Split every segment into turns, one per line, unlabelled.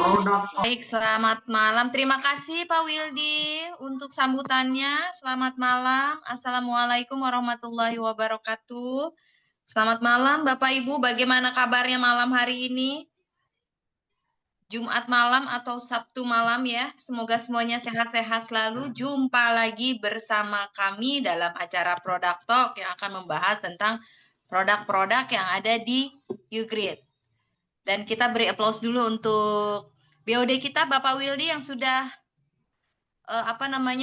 Baik, selamat malam. Terima kasih Pak Wildi untuk sambutannya. Selamat malam. Assalamualaikum warahmatullahi wabarakatuh. Selamat malam Bapak Ibu, bagaimana kabarnya malam hari ini? Jumat malam atau Sabtu malam ya. Semoga semuanya sehat-sehat selalu. Jumpa lagi bersama kami dalam acara Product Talk yang akan membahas tentang produk-produk yang ada di Ugrid. Dan kita beri aplaus dulu untuk BOD kita Bapak Wildi yang sudah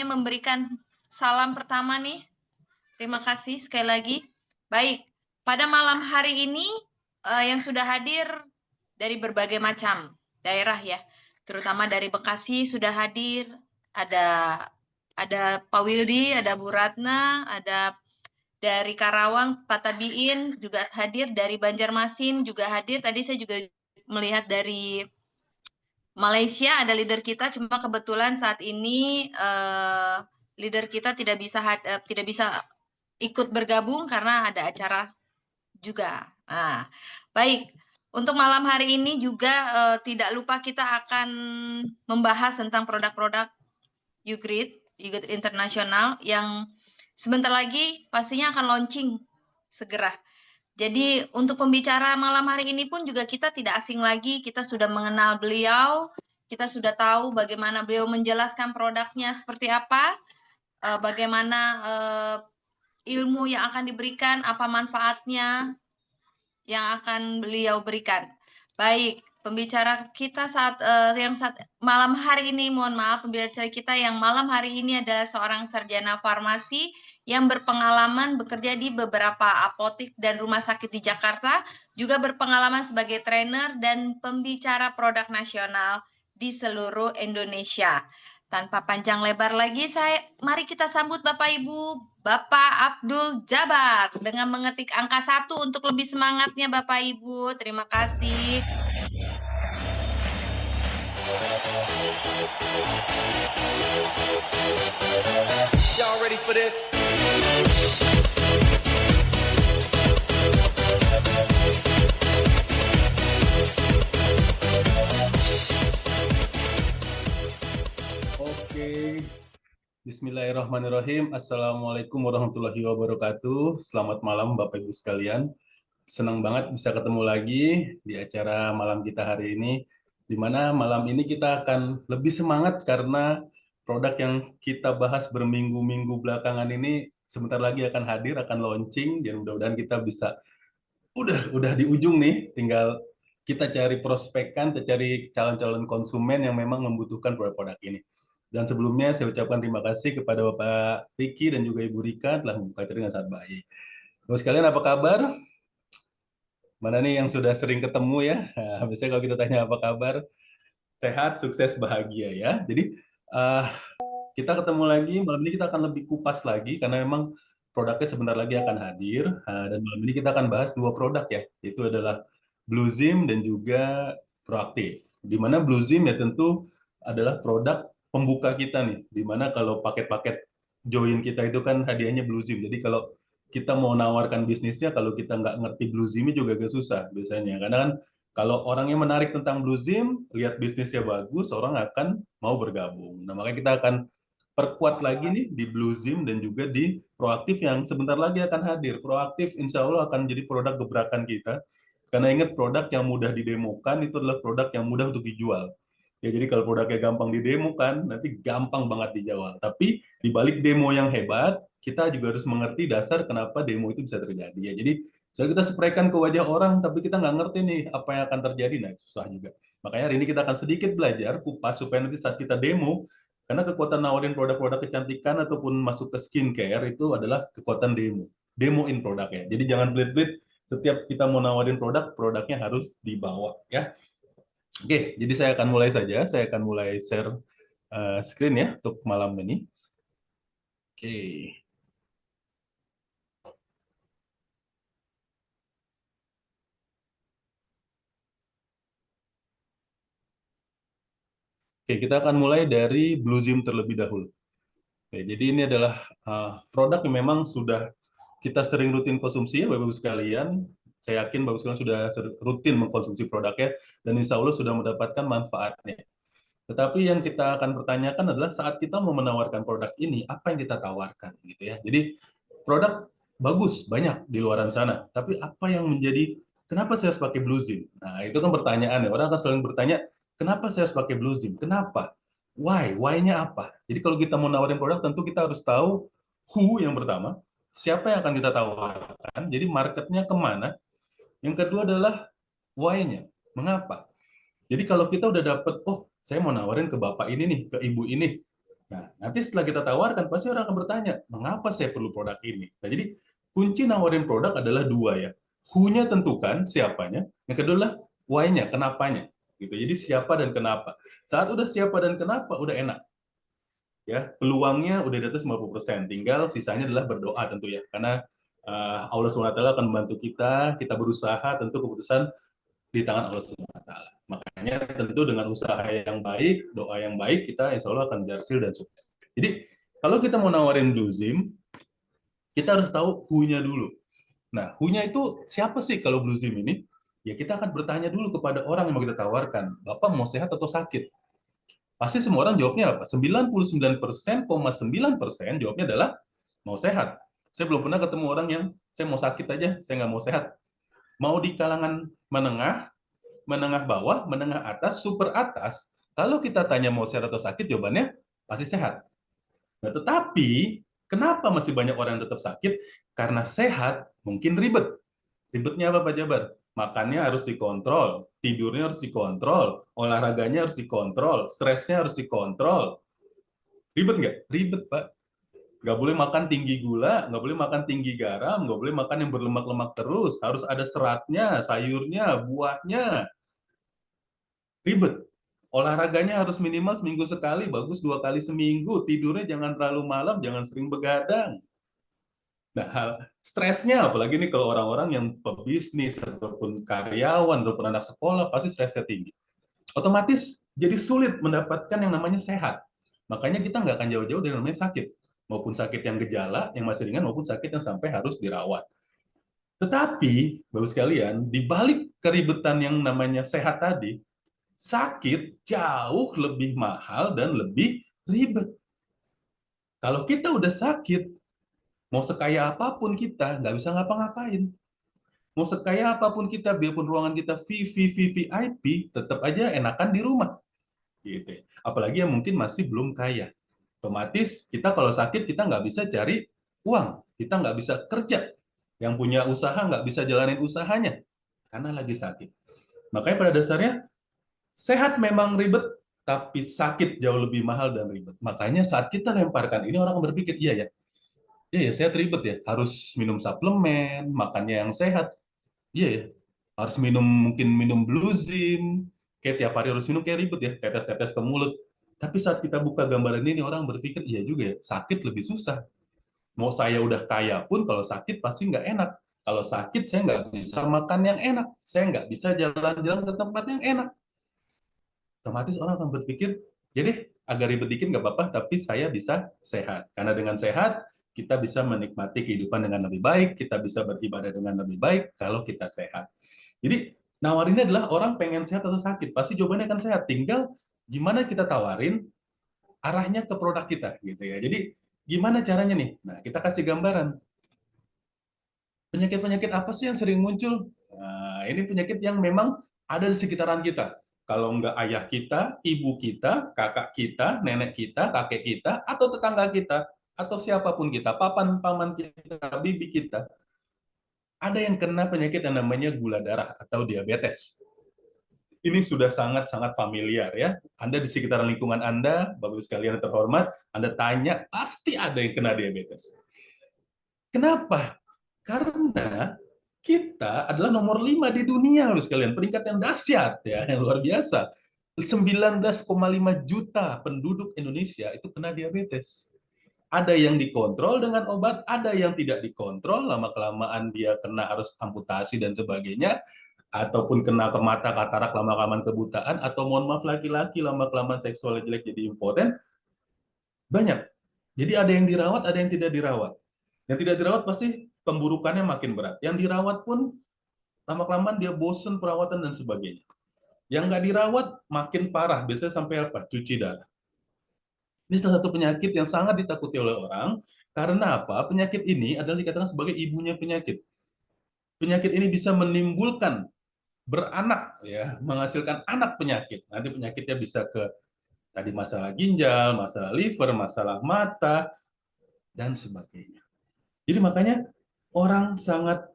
memberikan salam pertama nih. Terima kasih sekali lagi. Baik, pada malam hari ini yang sudah hadir dari berbagai macam daerah ya, terutama dari Bekasi sudah hadir. Ada Pak Wildi, ada Bu Ratna, ada dari Karawang Pak Tabiin juga hadir, dari Banjarmasin juga hadir. Tadi saya juga melihat dari Malaysia ada leader kita, cuma kebetulan saat ini leader kita tidak bisa ikut bergabung karena ada acara juga. Nah, baik. Untuk malam hari ini juga tidak lupa kita akan membahas tentang produk-produk Ugrid Internasional yang sebentar lagi pastinya akan launching segera. Jadi untuk pembicara malam hari ini pun juga kita tidak asing lagi, kita sudah mengenal beliau, kita sudah tahu bagaimana beliau menjelaskan produknya seperti apa, bagaimana ilmu yang akan diberikan, apa manfaatnya yang akan beliau berikan. Baik, pembicara kita saat malam hari ini, mohon maaf, pembicara kita yang malam hari ini adalah seorang sarjana farmasi yang berpengalaman bekerja di beberapa apotek dan rumah sakit di Jakarta, juga berpengalaman sebagai trainer dan pembicara produk nasional di seluruh Indonesia. Tanpa panjang lebar lagi, mari kita sambut Bapak Ibu, Bapak Abdul Jabar dengan mengetik angka 1 untuk lebih semangatnya Bapak Ibu. Terima kasih.
Y'all ready for this?
Oke, Bismillahirrahmanirrahim. Assalamualaikum warahmatullahi wabarakatuh. Selamat malam Bapak Ibu sekalian. Senang banget bisa ketemu lagi di acara malam kita hari ini, di mana malam ini kita akan lebih semangat karena produk yang kita bahas berminggu-minggu belakangan ini sebentar lagi akan hadir, akan launching, dan mudah-mudahan kita bisa udah di ujung nih, tinggal kita cari prospekan, kita cari calon-calon konsumen yang memang membutuhkan produk-produk ini. Dan sebelumnya saya ucapkan terima kasih kepada Bapak Vicky dan juga Ibu Rika telah membuka acara dengan sangat baik. Terus sekalian apa kabar? Mana nih yang sudah sering ketemu ya? Nah, biasanya kalau kita tanya apa kabar, sehat, sukses, bahagia ya. Jadi kita ketemu lagi, malam ini kita akan lebih kupas lagi karena memang produknya sebentar lagi akan hadir. Dan malam ini kita akan bahas dua produk ya, yaitu adalah BlueZim dan juga Proaktif. Di mana BlueZim ya tentu adalah produk pembuka kita nih, di mana kalau paket-paket join kita itu kan hadiahnya BlueZim. Jadi kalau kita mau nawarkan bisnisnya, kalau kita nggak ngerti BlueZim juga agak susah biasanya. Karena kan kalau orangnya menarik tentang BlueZim, lihat bisnisnya bagus, orang akan mau bergabung. Nah, makanya kita akan perkuat lagi nih di BlueZim dan juga di Proaktif yang sebentar lagi akan hadir. Proaktif insya Allah akan jadi produk gebrakan kita. Karena ingat produk yang mudah didemokan itu adalah produk yang mudah untuk dijual. Ya, jadi kalau produknya gampang didemokan, nanti gampang banget dijual. Tapi di balik demo yang hebat, kita juga harus mengerti dasar kenapa demo itu bisa terjadi. Ya, jadi soal kita spraykan ke wajah orang, tapi kita nggak ngerti nih apa yang akan terjadi. Nah, itu susah juga. Makanya hari ini kita akan sedikit belajar, kupas, supaya nanti saat kita demo, karena kekuatan nawarin produk-produk kecantikan ataupun masuk ke skincare itu adalah kekuatan demo. Demoin produknya. Jadi jangan pelit-pelit, setiap kita mau nawarin produk, produknya harus dibawa. Ya. Oke, jadi saya akan mulai saja. Saya akan mulai share screen ya untuk malam ini. Oke. Oke, kita akan mulai dari BlueZim terlebih dahulu. Oke, jadi ini adalah produk yang memang sudah kita sering rutin konsumsi ya Bapak-Ibu sekalian. Saya yakin Bapak sekalian sudah rutin mengkonsumsi produknya dan insya Allah sudah mendapatkan manfaatnya. Tetapi yang kita akan pertanyakan adalah saat kita mau menawarkan produk ini, apa yang kita tawarkan gitu ya. Jadi produk bagus banyak di luaran sana, tapi apa yang menjadi kenapa saya harus pakai Blue Zim? Nah, itu kan pertanyaan ya. Orang akan selalu bertanya, kenapa saya harus pakai Blue Zim? Kenapa? Why? Why-nya apa? Jadi kalau kita mau nawarin produk, tentu kita harus tahu who yang pertama, siapa yang akan kita tawarkan, jadi marketnya kemana. Yang kedua adalah why-nya, mengapa. Jadi kalau kita udah dapet, oh saya mau nawarin ke bapak ini nih, ke ibu ini. Nah, nanti setelah kita tawarkan, pasti orang akan bertanya, mengapa saya perlu produk ini? Nah, jadi kunci nawarin produk adalah dua ya. Who-nya tentukan, siapanya. Yang kedua adalah why-nya, kenapanya. Gitu. Jadi siapa dan kenapa. Saat udah siapa dan kenapa, udah enak. Ya, peluangnya udah di atas 50%. Tinggal sisanya adalah berdoa tentu ya. Karena Allah SWT akan membantu kita berusaha, tentu keputusan di tangan Allah SWT. Makanya tentu dengan usaha yang baik, doa yang baik, kita insya Allah akan berhasil dan sukses. Jadi kalau kita mau nawarin Blue Zim, kita harus tahu who-nya dulu. Nah, who-nya itu siapa sih kalau Blue Zim ini? Ya kita akan bertanya dulu kepada orang yang mau kita tawarkan. Bapak mau sehat atau sakit? Pasti semua orang jawabnya apa? 99,9% jawabnya adalah mau sehat. Saya belum pernah ketemu orang yang saya mau sakit aja, saya nggak mau sehat. Mau di kalangan menengah, menengah bawah, menengah atas, super atas, kalau kita tanya mau sehat atau sakit, jawabannya pasti sehat. Nah, tetapi kenapa masih banyak orang yang tetap sakit? Karena sehat mungkin ribet. Ribetnya apa Pak Jabar? Makannya harus dikontrol, tidurnya harus dikontrol, olahraganya harus dikontrol, stresnya harus dikontrol. Ribet nggak? Ribet, Pak. Nggak boleh makan tinggi gula, nggak boleh makan tinggi garam, nggak boleh makan yang berlemak-lemak terus. Harus ada seratnya, sayurnya, buahnya. Ribet. Olahraganya harus minimal seminggu sekali, bagus 2 kali seminggu. Tidurnya jangan terlalu malam, jangan sering begadang. Nah, stresnya, apalagi nih kalau orang-orang yang pebisnis, ataupun karyawan, ataupun anak sekolah, pasti stresnya tinggi. Otomatis jadi sulit mendapatkan yang namanya sehat. Makanya kita nggak akan jauh-jauh dari yang namanya sakit. Maupun sakit yang gejala, yang masih ringan, maupun sakit yang sampai harus dirawat. Tetapi, Bapak sekalian, di balik keribetan yang namanya sehat tadi, sakit jauh lebih mahal dan lebih ribet. Kalau kita udah sakit, mau sekaya apapun kita, nggak bisa ngapa-ngapain. Mau sekaya apapun kita, biarpun ruangan kita VVVVIP, tetap aja enakan di rumah. Gitu. Apalagi yang mungkin masih belum kaya. Otomatis kita kalau sakit, kita nggak bisa cari uang. Kita nggak bisa kerja. Yang punya usaha nggak bisa jalanin usahanya. Karena lagi sakit. Makanya pada dasarnya, sehat memang ribet, tapi sakit jauh lebih mahal dan ribet. Makanya saat kita lemparkan ini, orang berpikir, iya ya, iya ya, sehat ribet ya. Harus minum suplemen, makannya yang sehat. Iya ya, harus mungkin minum Blue Zim, kayak tiap hari harus minum, kayak ribet ya, tetes-tetes ke mulut. Tapi saat kita buka gambaran ini, orang berpikir, iya juga ya, sakit lebih susah. Mau saya udah kaya pun, kalau sakit pasti nggak enak. Kalau sakit, saya nggak bisa makan yang enak. Saya nggak bisa jalan-jalan ke tempat yang enak. Otomatis orang akan berpikir, jadi agak ribet dikit nggak apa-apa, tapi saya bisa sehat. Karena dengan sehat, kita bisa menikmati kehidupan dengan lebih baik, kita bisa beribadah dengan lebih baik kalau kita sehat. Jadi nawarinnya adalah orang pengen sehat atau sakit, pasti jawabannya akan sehat. Tinggal gimana kita tawarin arahnya ke produk kita, gitu ya. Jadi gimana caranya nih? Nah, kita kasih gambaran. Penyakit-penyakit apa sih yang sering muncul? Nah, ini penyakit yang memang ada di sekitaran kita. Kalau nggak ayah kita, ibu kita, kakak kita, nenek kita, kakek kita, atau tetangga kita, atau siapapun kita, paman kita, bibi kita, ada yang kena penyakit yang namanya gula darah atau diabetes. Ini sudah sangat-sangat familiar ya. Anda di sekitar lingkungan Anda, Bapak Ibu sekalian yang terhormat, Anda tanya, pasti ada yang kena diabetes. Kenapa? Karena kita adalah nomor 5 di dunia, Bapak sekalian, peringkat yang dahsyat ya, yang luar biasa. 19,5 juta penduduk Indonesia itu kena diabetes. Ada yang dikontrol dengan obat, ada yang tidak dikontrol, lama-kelamaan dia kena harus amputasi dan sebagainya, ataupun kena ke mata, katarak, lama-kelamaan kebutaan, atau mohon maaf laki-laki, lama-kelamaan seksual jelek jadi impoten. Banyak. Jadi ada yang dirawat, ada yang tidak dirawat. Yang tidak dirawat pasti pemburukannya makin berat. Yang dirawat pun lama-kelamaan dia bosen perawatan dan sebagainya. Yang nggak dirawat makin parah, biasanya sampai apa? Cuci darah. Ini salah satu penyakit yang sangat ditakuti oleh orang, karena apa? Penyakit ini adalah dikatakan sebagai ibunya penyakit. Penyakit ini bisa menimbulkan beranak, ya, menghasilkan anak penyakit. Nanti penyakitnya bisa ke tadi masalah ginjal, masalah liver, masalah mata, dan sebagainya. Jadi makanya orang sangat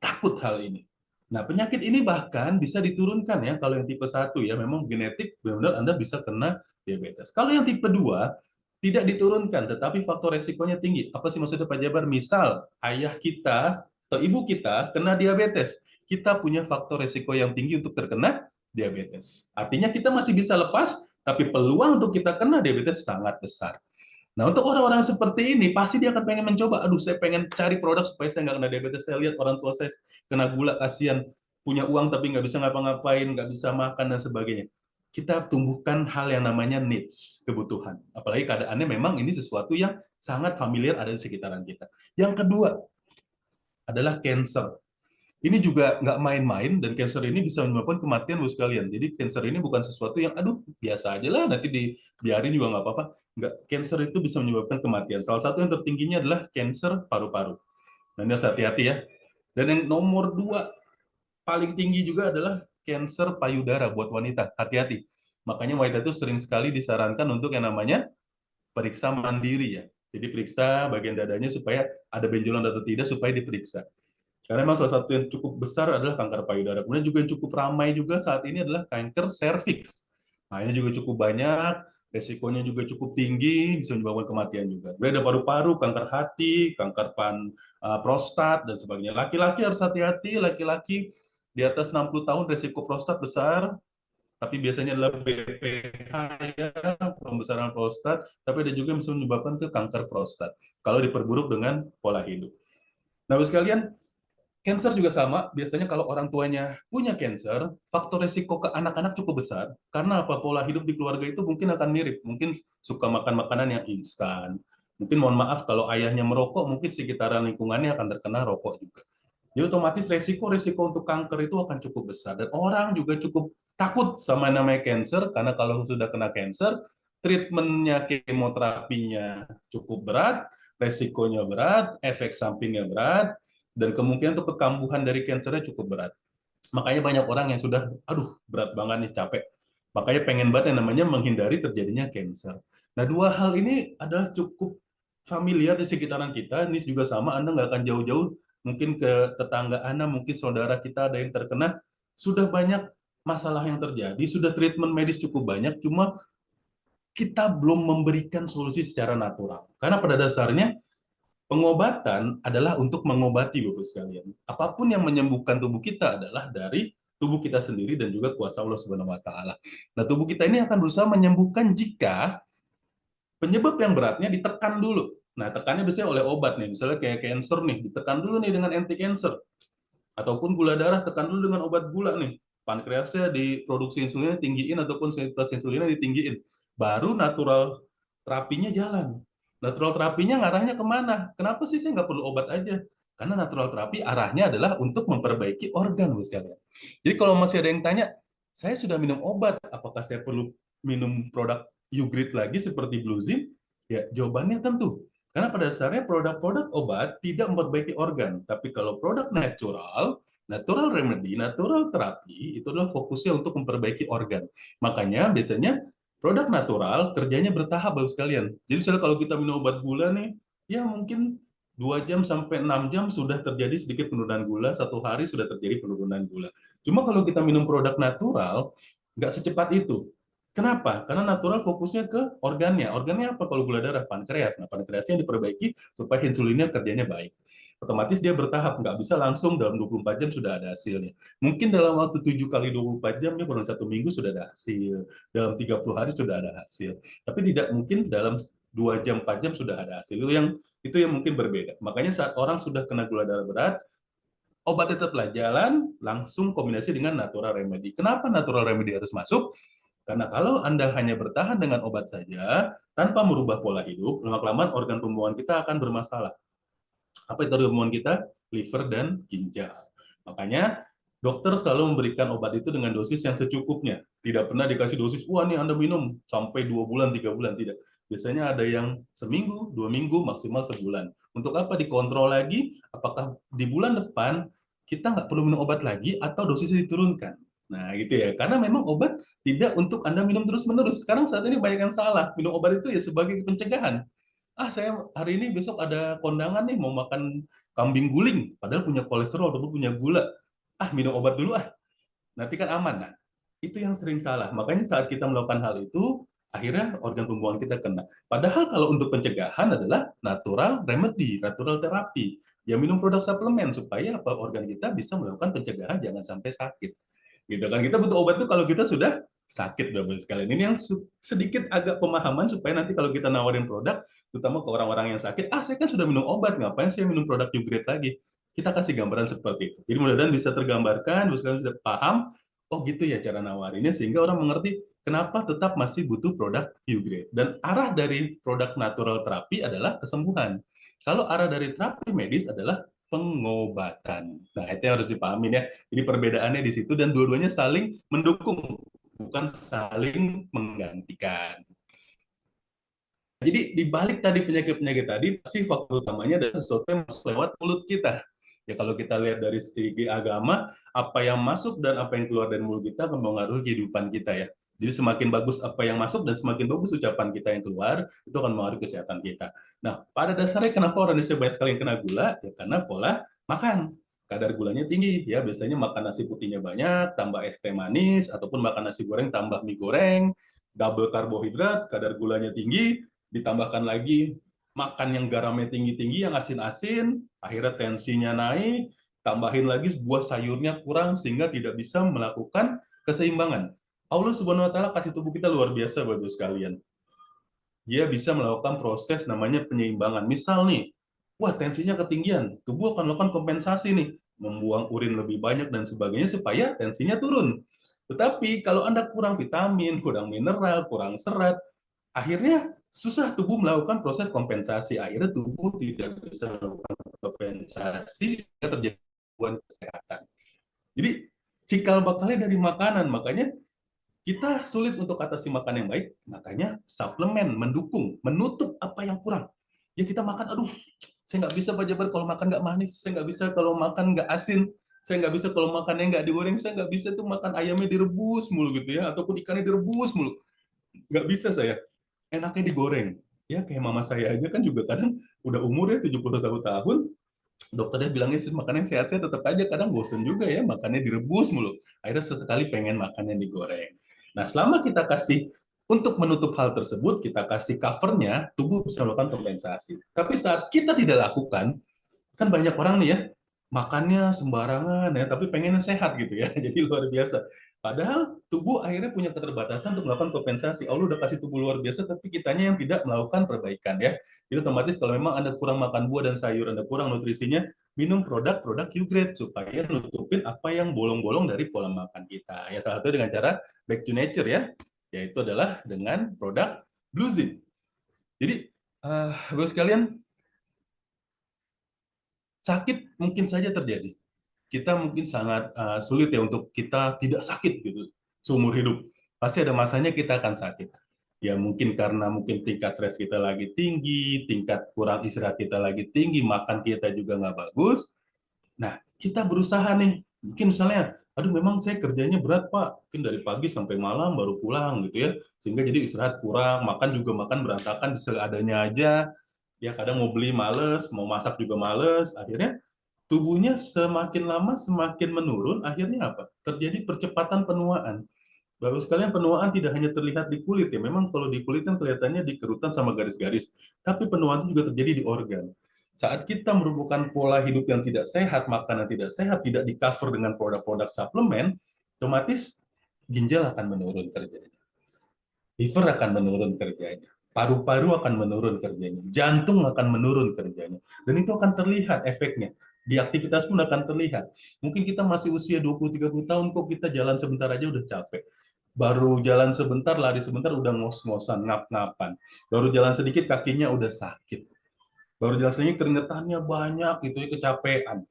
takut hal ini. Nah, penyakit ini bahkan bisa diturunkan ya, kalau yang tipe 1 ya, memang genetik, benar-benar Anda bisa kena diabetes. Kalau yang tipe 2, tidak diturunkan, tetapi faktor resikonya tinggi. Apa sih maksudnya Pak Jabar? Misal, ayah kita atau ibu kita kena diabetes, kita punya faktor resiko yang tinggi untuk terkena diabetes. Artinya kita masih bisa lepas, tapi peluang untuk kita kena diabetes sangat besar. Nah, untuk orang-orang seperti ini, pasti dia akan pengen mencoba, aduh, saya pengen cari produk supaya saya nggak kena diabetes. Saya lihat orang tua saya kena gula, kasihan, punya uang tapi nggak bisa ngapa-ngapain, nggak bisa makan, dan sebagainya. Kita tumbuhkan hal yang namanya needs, kebutuhan. Apalagi keadaannya memang ini sesuatu yang sangat familiar ada di sekitaran kita. Yang kedua adalah cancer. Ini juga nggak main-main, dan cancer ini bisa menyebabkan kematian Bu sekalian. Jadi cancer ini bukan sesuatu yang, aduh, biasa aja lah, nanti dibiarin juga nggak apa-apa. Nggak, cancer itu bisa menyebabkan kematian. Salah satu yang tertingginya adalah cancer paru-paru. Nah, ini harus hati-hati ya. Dan yang nomor 2 paling tinggi juga adalah cancer payudara buat wanita. Hati-hati. Makanya wanita itu sering sekali disarankan untuk yang namanya periksa mandiri ya. Jadi periksa bagian dadanya supaya ada benjolan atau tidak, supaya diperiksa. Karena memang salah satu yang cukup besar adalah kanker payudara. Kemudian juga yang cukup ramai juga saat ini adalah kanker serviks. Nah, ini juga cukup banyak, resikonya juga cukup tinggi, bisa menyebabkan kematian juga. Kemudian ada paru-paru, kanker hati, kanker prostat, dan sebagainya. Laki-laki harus hati-hati, laki-laki di atas 60 tahun resiko prostat besar, tapi biasanya adalah BPH ya, pembesaran prostat, tapi ada juga yang bisa menyebabkan ke kanker prostat kalau diperburuk dengan pola hidup. Nah, sekalian, cancer juga sama, biasanya kalau orang tuanya punya cancer, faktor resiko ke anak-anak cukup besar, karena apa? Pola hidup di keluarga itu mungkin akan mirip, mungkin suka makan makanan yang instan, mungkin mohon maaf kalau ayahnya merokok, mungkin sekitaran lingkungannya akan terkena rokok juga. Jadi otomatis resiko-resiko untuk kanker itu akan cukup besar, dan orang juga cukup takut sama yang namanya cancer, karena kalau sudah kena cancer, treatmentnya, kemoterapinya cukup berat, resikonya berat, efek sampingnya berat, dan kemungkinan untuk kekambuhan dari kansernya cukup berat. Makanya banyak orang yang sudah, aduh, berat banget nih, capek. Makanya pengen banget yang namanya menghindari terjadinya kanker. Nah, 2 hal ini adalah cukup familiar di sekitaran kita. Ini juga sama, Anda nggak akan jauh-jauh, mungkin ke tetangga Anda, mungkin saudara kita ada yang terkena, sudah banyak masalah yang terjadi, sudah treatment medis cukup banyak, cuma kita belum memberikan solusi secara natural. Karena pada dasarnya, pengobatan adalah untuk mengobati, Bapak sekalian. Apapun yang menyembuhkan tubuh kita adalah dari tubuh kita sendiri dan juga kuasa Allah Subhanahu wa taala. Nah, tubuh kita ini akan berusaha menyembuhkan jika penyebab yang beratnya ditekan dulu. Nah, tekannya biasanya oleh obat nih, misalnya kayak cancer nih, ditekan dulu nih dengan anti cancer. Ataupun gula darah, tekan dulu dengan obat gula nih. Pankreasnya diproduksi insulinnya tinggiin, ataupun sensitivitas insulinnya ditinggiin. Baru natural terapinya jalan. Natural terapinya ngarahnya kemana? Kenapa sih saya nggak perlu obat aja? Karena natural terapi arahnya adalah untuk memperbaiki organ, Bu sekalian. Jadi kalau masih ada yang tanya, saya sudah minum obat, apakah saya perlu minum produk Ugrade lagi seperti Bluzin? Ya, jawabannya tentu. Karena pada dasarnya produk-produk obat tidak memperbaiki organ. Tapi kalau produk natural, natural remedy, natural terapi, itu adalah fokusnya untuk memperbaiki organ. Makanya biasanya produk natural kerjanya bertahap, Bapak sekalian. Jadi misalnya kalau kita minum obat gula nih, ya mungkin 2 jam sampai 6 jam sudah terjadi sedikit penurunan gula, 1 hari sudah terjadi penurunan gula. Cuma kalau kita minum produk natural, nggak secepat itu. Kenapa? Karena natural fokusnya ke organnya. Organnya apa kalau gula darah? Pankreas. Nah, pankreasnya diperbaiki supaya insulinnya kerjanya baik. Otomatis dia bertahap, nggak bisa langsung dalam 24 jam sudah ada hasilnya. Mungkin dalam waktu 7 kali 24 jam, ya dalam 1 minggu sudah ada hasil. Dalam 30 hari sudah ada hasil. Tapi tidak mungkin dalam 2 jam, 4 jam sudah ada hasil. Itu yang mungkin berbeda. Makanya saat orang sudah kena gula darah berat, obat tetaplah jalan, langsung kombinasi dengan natural remedy. Kenapa natural remedy harus masuk? Karena kalau Anda hanya bertahan dengan obat saja, tanpa merubah pola hidup, lama-kelamaan organ pembuangan kita akan bermasalah. Apa itu organ pembuangan kita? Liver dan ginjal. Makanya Dokter selalu memberikan obat itu dengan dosis yang secukupnya. Tidak pernah dikasih dosis, wah nih Anda minum sampai 2 bulan, 3 bulan. Tidak. Biasanya ada yang seminggu, 2 minggu, maksimal sebulan. Untuk apa? Dikontrol lagi, apakah di bulan depan kita nggak perlu minum obat lagi atau dosisnya diturunkan. Nah, gitu ya. Karena memang obat tidak untuk Anda minum terus-menerus. Sekarang saat ini banyak yang salah. Minum obat itu ya sebagai pencegahan. Ah, saya hari ini besok ada kondangan nih, mau makan kambing guling. Padahal punya kolesterol ataupun punya gula. Ah, minum obat dulu ah, nanti kan aman. Nah, itu yang sering salah. Makanya saat kita melakukan hal itu, akhirnya organ pembuangan kita kena. Padahal kalau untuk pencegahan adalah natural remedy, natural terapi. Ya minum produk suplemen supaya apa organ kita bisa melakukan pencegahan jangan sampai sakit. Gitu kan. Kita butuh obat itu kalau kita sudah sakit Bapak sekalian. Ini yang sedikit agak pemahaman supaya nanti kalau kita nawarin produk, terutama ke orang-orang yang sakit, ah saya kan sudah minum obat, ngapain saya minum produk Ugrade lagi? Kita kasih gambaran seperti itu. Jadi mudah-mudahan bisa tergambarkan, terus kalian sudah paham, oh gitu ya cara nawarinnya, sehingga orang mengerti kenapa tetap masih butuh produk Ugrade. Dan arah dari produk natural terapi adalah kesembuhan. Kalau arah dari terapi medis adalah pengobatan. Nah, itu yang harus dipahami ya. Jadi perbedaannya di situ dan dua-duanya saling mendukung, bukan saling menggantikan. Jadi di balik tadi penyakit-penyakit tadi, pasti faktor utamanya adalah sesuatu yang masuk lewat mulut kita. Ya kalau kita lihat dari segi agama, apa yang masuk dan apa yang keluar dari mulut kita akan mempengaruhi kehidupan kita ya. Jadi semakin bagus apa yang masuk dan semakin bagus ucapan kita yang keluar, itu akan mempengaruhi kesehatan kita. Nah, pada dasarnya kenapa orang Indonesia banyak sekali yang kena gula? Ya karena pola makan. Kadar gulanya tinggi, ya biasanya makan nasi putihnya banyak, tambah es teh manis, ataupun makan nasi goreng tambah mie goreng, double karbohidrat, kadar gulanya tinggi, ditambahkan lagi makan yang garamnya tinggi-tinggi, yang asin-asin, akhirnya tensinya naik, tambahin lagi buah sayurnya kurang sehingga tidak bisa melakukan keseimbangan. Allah Subhanahu wa taala kasih tubuh kita luar biasa Bapak sekalian. Dia bisa melakukan proses namanya penyeimbangan. Misal nih, wah tensinya ketinggian, tubuh akan melakukan kompensasi nih, membuang urin lebih banyak dan sebagainya supaya tensinya turun. Tetapi kalau Anda kurang vitamin, kurang mineral, kurang serat, akhirnya susah tubuh melakukan proses kompensasi. Akhirnya tubuh tidak bisa melakukan kompensasi, terjadi gangguan kesehatan. Jadi cikal bakalnya dari makanan, makanya kita sulit untuk atasi makan yang baik, makanya suplemen mendukung, menutup apa yang kurang. Ya kita makan, aduh, saya nggak bisa Pak Jabar kalau makan nggak manis, saya nggak bisa kalau makan nggak asin, saya nggak bisa kalau makannya nggak digoreng, saya nggak bisa tuh makan ayamnya direbus mulu gitu ya, ataupun ikannya direbus mulu. Nggak bisa saya, enaknya digoreng. Ya kayak mama saya aja kan juga kadang udah umurnya 71 tahun, dokternya bilangnya sih makannya sehat-sehat tetap aja kadang bosen juga ya makannya direbus mulu. Akhirnya sesekali pengen makannya digoreng. Nah, selama kita kasih untuk menutup hal tersebut, kita kasih covernya, tubuh bisa melakukan kompensasi. Tapi saat kita tidak lakukan, kan banyak orang nih ya, makannya sembarangan ya, tapi pengennya sehat gitu ya. Jadi luar biasa. Padahal tubuh akhirnya punya keterbatasan untuk melakukan kompensasi. Allah udah kasih tubuh luar biasa, tapi kitanya yang tidak melakukan perbaikan ya. Jadi otomatis kalau memang Anda kurang makan buah dan sayur, Anda kurang nutrisinya, minum produk-produk Ugrade supaya nutupin apa yang bolong-bolong dari pola makan kita. Ya salah satu dengan cara back to nature ya, yaitu adalah dengan produk Bluezin. Jadi, Bapak sekalian, sakit mungkin saja terjadi. Kita mungkin sangat sulit ya untuk kita tidak sakit gitu seumur hidup. Pasti ada masanya kita akan sakit. Ya mungkin karena mungkin tingkat stres kita lagi tinggi, tingkat kurang istirahat kita lagi tinggi, makan kita juga nggak bagus. Nah, kita berusaha nih. Mungkin misalnya, aduh memang saya kerjanya berat Pak, mungkin dari pagi sampai malam baru pulang gitu ya. Sehingga jadi istirahat kurang, makan juga makan berantakan seadanya aja. Ya kadang mau beli males, mau masak juga males. Akhirnya tubuhnya semakin lama semakin menurun, akhirnya apa? Terjadi percepatan penuaan. Baru sekalian penuaan tidak hanya terlihat di kulit ya, memang kalau di kulit kan kelihatannya di kerutan sama garis-garis, tapi penuaan itu juga terjadi di organ. Saat kita merupakan pola hidup yang tidak sehat, makanan tidak sehat, tidak di-cover dengan produk-produk suplemen, otomatis ginjal akan menurun kerjanya. Liver akan menurun kerjanya. Paru-paru akan menurun kerjanya. Jantung akan menurun kerjanya. Dan itu akan terlihat efeknya. Di aktivitas pun akan terlihat. Mungkin kita masih usia 20-30 tahun, kok kita jalan sebentar aja udah capek. Baru jalan sebentar, lari sebentar, udah ngos-ngosan, ngap-ngapan. Baru jalan sedikit, kakinya udah sakit. Baru jalan sedikit, keringetannya banyak, gitu ya, kecapean.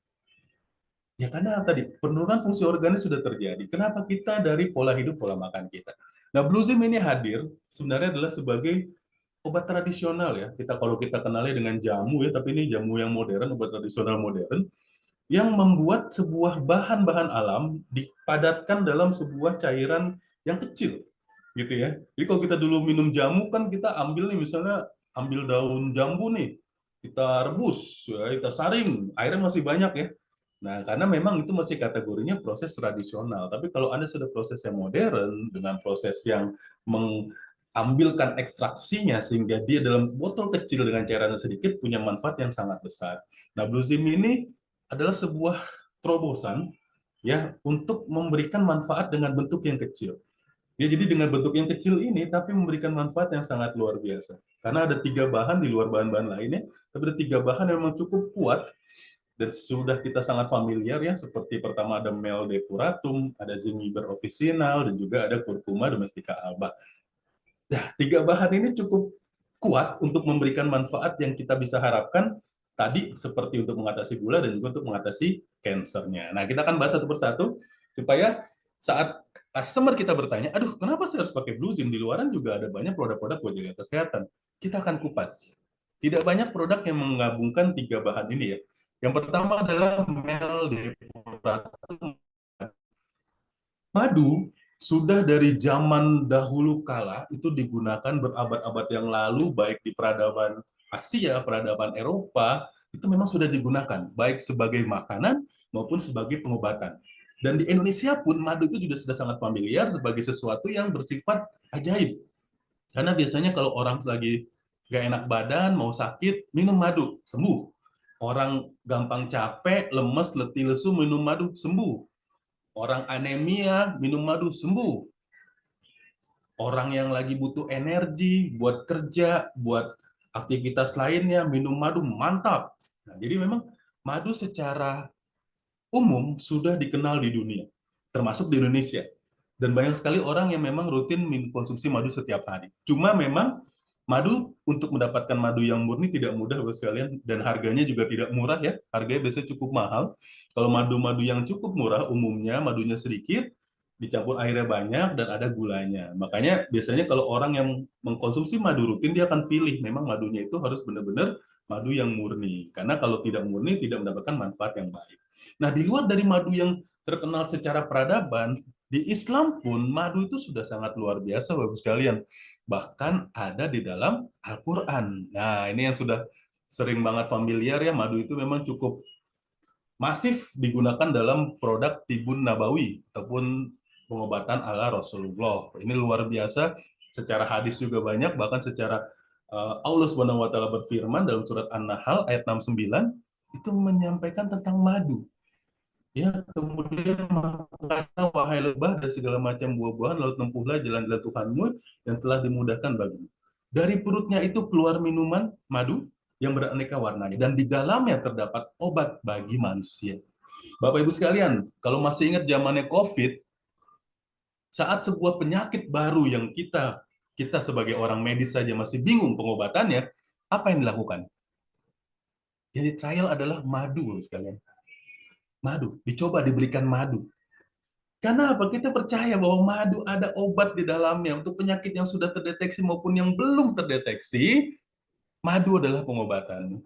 Ya karena tadi penurunan fungsi organik sudah terjadi. Kenapa kita dari pola hidup, pola makan kita. Nah, Blue Zim ini hadir sebenarnya adalah sebagai obat tradisional ya. Kalau kita kenalnya dengan jamu ya, tapi ini jamu yang modern, obat tradisional modern yang membuat sebuah bahan-bahan alam dipadatkan dalam sebuah cairan yang kecil gitu ya. Jadi kalau kita dulu minum jamu kan kita ambil nih misalnya ambil daun jambu nih, kita rebus, ya, kita saring, airnya masih banyak ya. Nah, karena memang itu masih kategorinya proses tradisional. Tapi kalau Anda sudah proses yang modern dengan proses yang mengambilkan ekstraksinya sehingga dia dalam botol kecil dengan cairan sedikit punya manfaat yang sangat besar. Nah, Blue Zim ini adalah sebuah terobosan ya untuk memberikan manfaat dengan bentuk yang kecil. Ya, jadi dengan bentuk yang kecil ini tapi memberikan manfaat yang sangat luar biasa. Karena ada 3 bahan di luar bahan-bahan lainnya, tapi ada 3 bahan yang memang cukup kuat dan sudah kita sangat familiar ya, seperti pertama ada Mel depuratum, ada Zingiber officinal, dan juga ada Curcuma domestica alba. Nah, 3 bahan ini cukup kuat untuk memberikan manfaat yang kita bisa harapkan tadi seperti untuk mengatasi gula dan juga untuk mengatasi kansernya. Nah, kita akan bahas satu persatu supaya saat customer kita bertanya, aduh kenapa saya harus pakai Blue Zim? Di luaran juga ada banyak produk-produk buat jaga kesehatan. Kita akan kupas. Tidak banyak produk yang menggabungkan 3 bahan ini ya. Yang pertama adalah Meldepuratum. Madu sudah dari zaman dahulu kala itu digunakan berabad-abad yang lalu, baik di peradaban Asia, peradaban Eropa, itu memang sudah digunakan, baik sebagai makanan maupun sebagai pengobatan. Dan di Indonesia pun madu itu juga sudah sangat familiar sebagai sesuatu yang bersifat ajaib. Karena biasanya kalau orang lagi gak enak badan, mau sakit, minum madu, sembuh. Orang gampang capek, lemes, letih, lesu, minum madu, sembuh. Orang anemia, minum madu, sembuh. Orang yang lagi butuh energi buat kerja, buat aktivitas lainnya, minum madu, mantap. Nah, jadi memang madu secara umum sudah dikenal di dunia, termasuk di Indonesia. Dan banyak sekali orang yang memang rutin konsumsi madu setiap hari. Cuma memang madu, untuk mendapatkan madu yang murni tidak mudah Bapak sekalian, dan harganya juga tidak murah ya. Harganya biasanya cukup mahal. Kalau madu-madu yang cukup murah umumnya madunya sedikit, dicampur airnya banyak dan ada gulanya. Makanya biasanya kalau orang yang mengkonsumsi madu rutin dia akan pilih memang madunya itu harus benar-benar madu yang murni. Karena kalau tidak murni tidak mendapatkan manfaat yang baik. Nah, di luar dari madu yang terkenal secara peradaban, di Islam pun madu itu sudah sangat luar biasa Bapak sekalian. Bahkan ada di dalam Al-Quran. Nah, ini yang sudah sering banget familiar ya, madu itu memang cukup masif digunakan dalam produk tibun nabawi ataupun pengobatan ala Rasulullah. Ini luar biasa, secara hadis juga banyak, bahkan secara Allah Subhanahu wa taala berfirman dalam surat An-Nahl ayat 69 itu menyampaikan tentang madu. Ya, kemudian makanlah wahai lebah dari segala macam buah-buahan, lalu tempuhlah jalan-jalan Tuhanmu yang telah dimudahkan bagimu. Dari perutnya itu keluar minuman madu yang beraneka warnanya, dan di dalamnya terdapat obat bagi manusia. Bapak Ibu sekalian, kalau masih ingat zamannya COVID, saat sebuah penyakit baru yang kita sebagai orang medis saja masih bingung pengobatannya, apa yang dilakukan? Jadi trial adalah madu, Bapak sekalian. Madu, dicoba diberikan madu. Karena apa? Kita percaya bahwa madu ada obat di dalamnya untuk penyakit yang sudah terdeteksi maupun yang belum terdeteksi. Madu adalah pengobatan.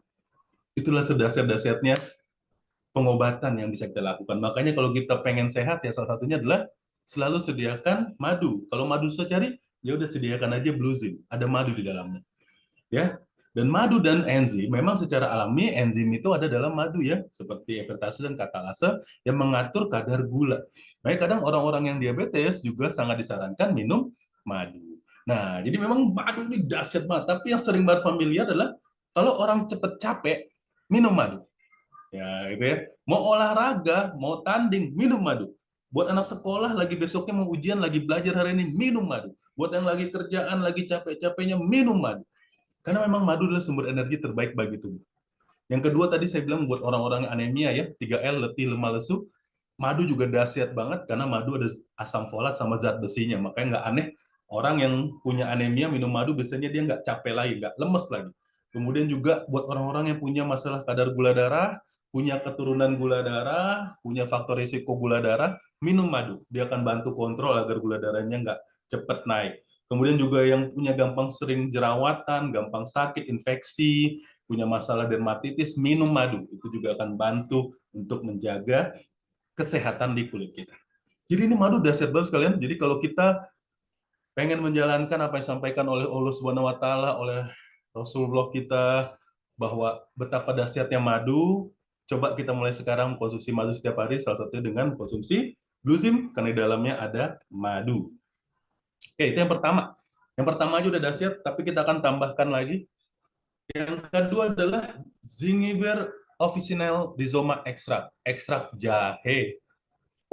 Itulah sedasar-dasarnya pengobatan yang bisa kita lakukan. Makanya kalau kita pengen sehat ya salah satunya adalah selalu sediakan madu. Kalau madu susah cari, ya udah sediakan aja Blue Zim. Ada madu di dalamnya. Ya. Dan madu dan enzim, memang secara alami enzim itu ada dalam madu ya, seperti effertase dan katalase yang mengatur kadar gula. Makanya kadang orang-orang yang diabetes juga sangat disarankan minum madu. Nah, jadi memang madu ini dahsyat banget. Tapi yang sering banget familiar adalah kalau orang cepet capek, minum madu. Ya, gitu ya. Mau olahraga, mau tanding, minum madu. Buat anak sekolah lagi besoknya mau ujian, lagi belajar hari ini, minum madu. Buat yang lagi kerjaan, lagi capek-capeknya, minum madu. Karena memang madu adalah sumber energi terbaik bagi tubuh. Yang kedua tadi saya bilang buat orang-orang anemia ya, 3L, letih, lemah, lesu, madu juga dahsyat banget karena madu ada asam folat sama zat besinya. Makanya nggak aneh orang yang punya anemia minum madu biasanya dia nggak capek lagi, nggak lemes lagi. Kemudian juga buat orang-orang yang punya masalah kadar gula darah, punya keturunan gula darah, punya faktor risiko gula darah, minum madu. Dia akan bantu kontrol agar gula darahnya nggak cepat naik. Kemudian juga yang punya gampang sering jerawatan, gampang sakit, infeksi, punya masalah dermatitis, minum madu. Itu juga akan bantu untuk menjaga kesehatan di kulit kita. Jadi ini madu dahsyat banget kalian. Jadi kalau kita pengen menjalankan apa yang disampaikan oleh Allah Subhanahu wa taala, oleh Rasulullah kita, bahwa betapa dahsyatnya madu, coba kita mulai sekarang konsumsi madu setiap hari, salah satunya dengan konsumsi Blue Zim, karena di dalamnya ada madu. Oke, itu yang pertama. Yang pertama aja udah dahsyat, tapi kita akan tambahkan lagi. Yang kedua adalah Zingiber Officinal Rhizoma Extract, ekstrak jahe.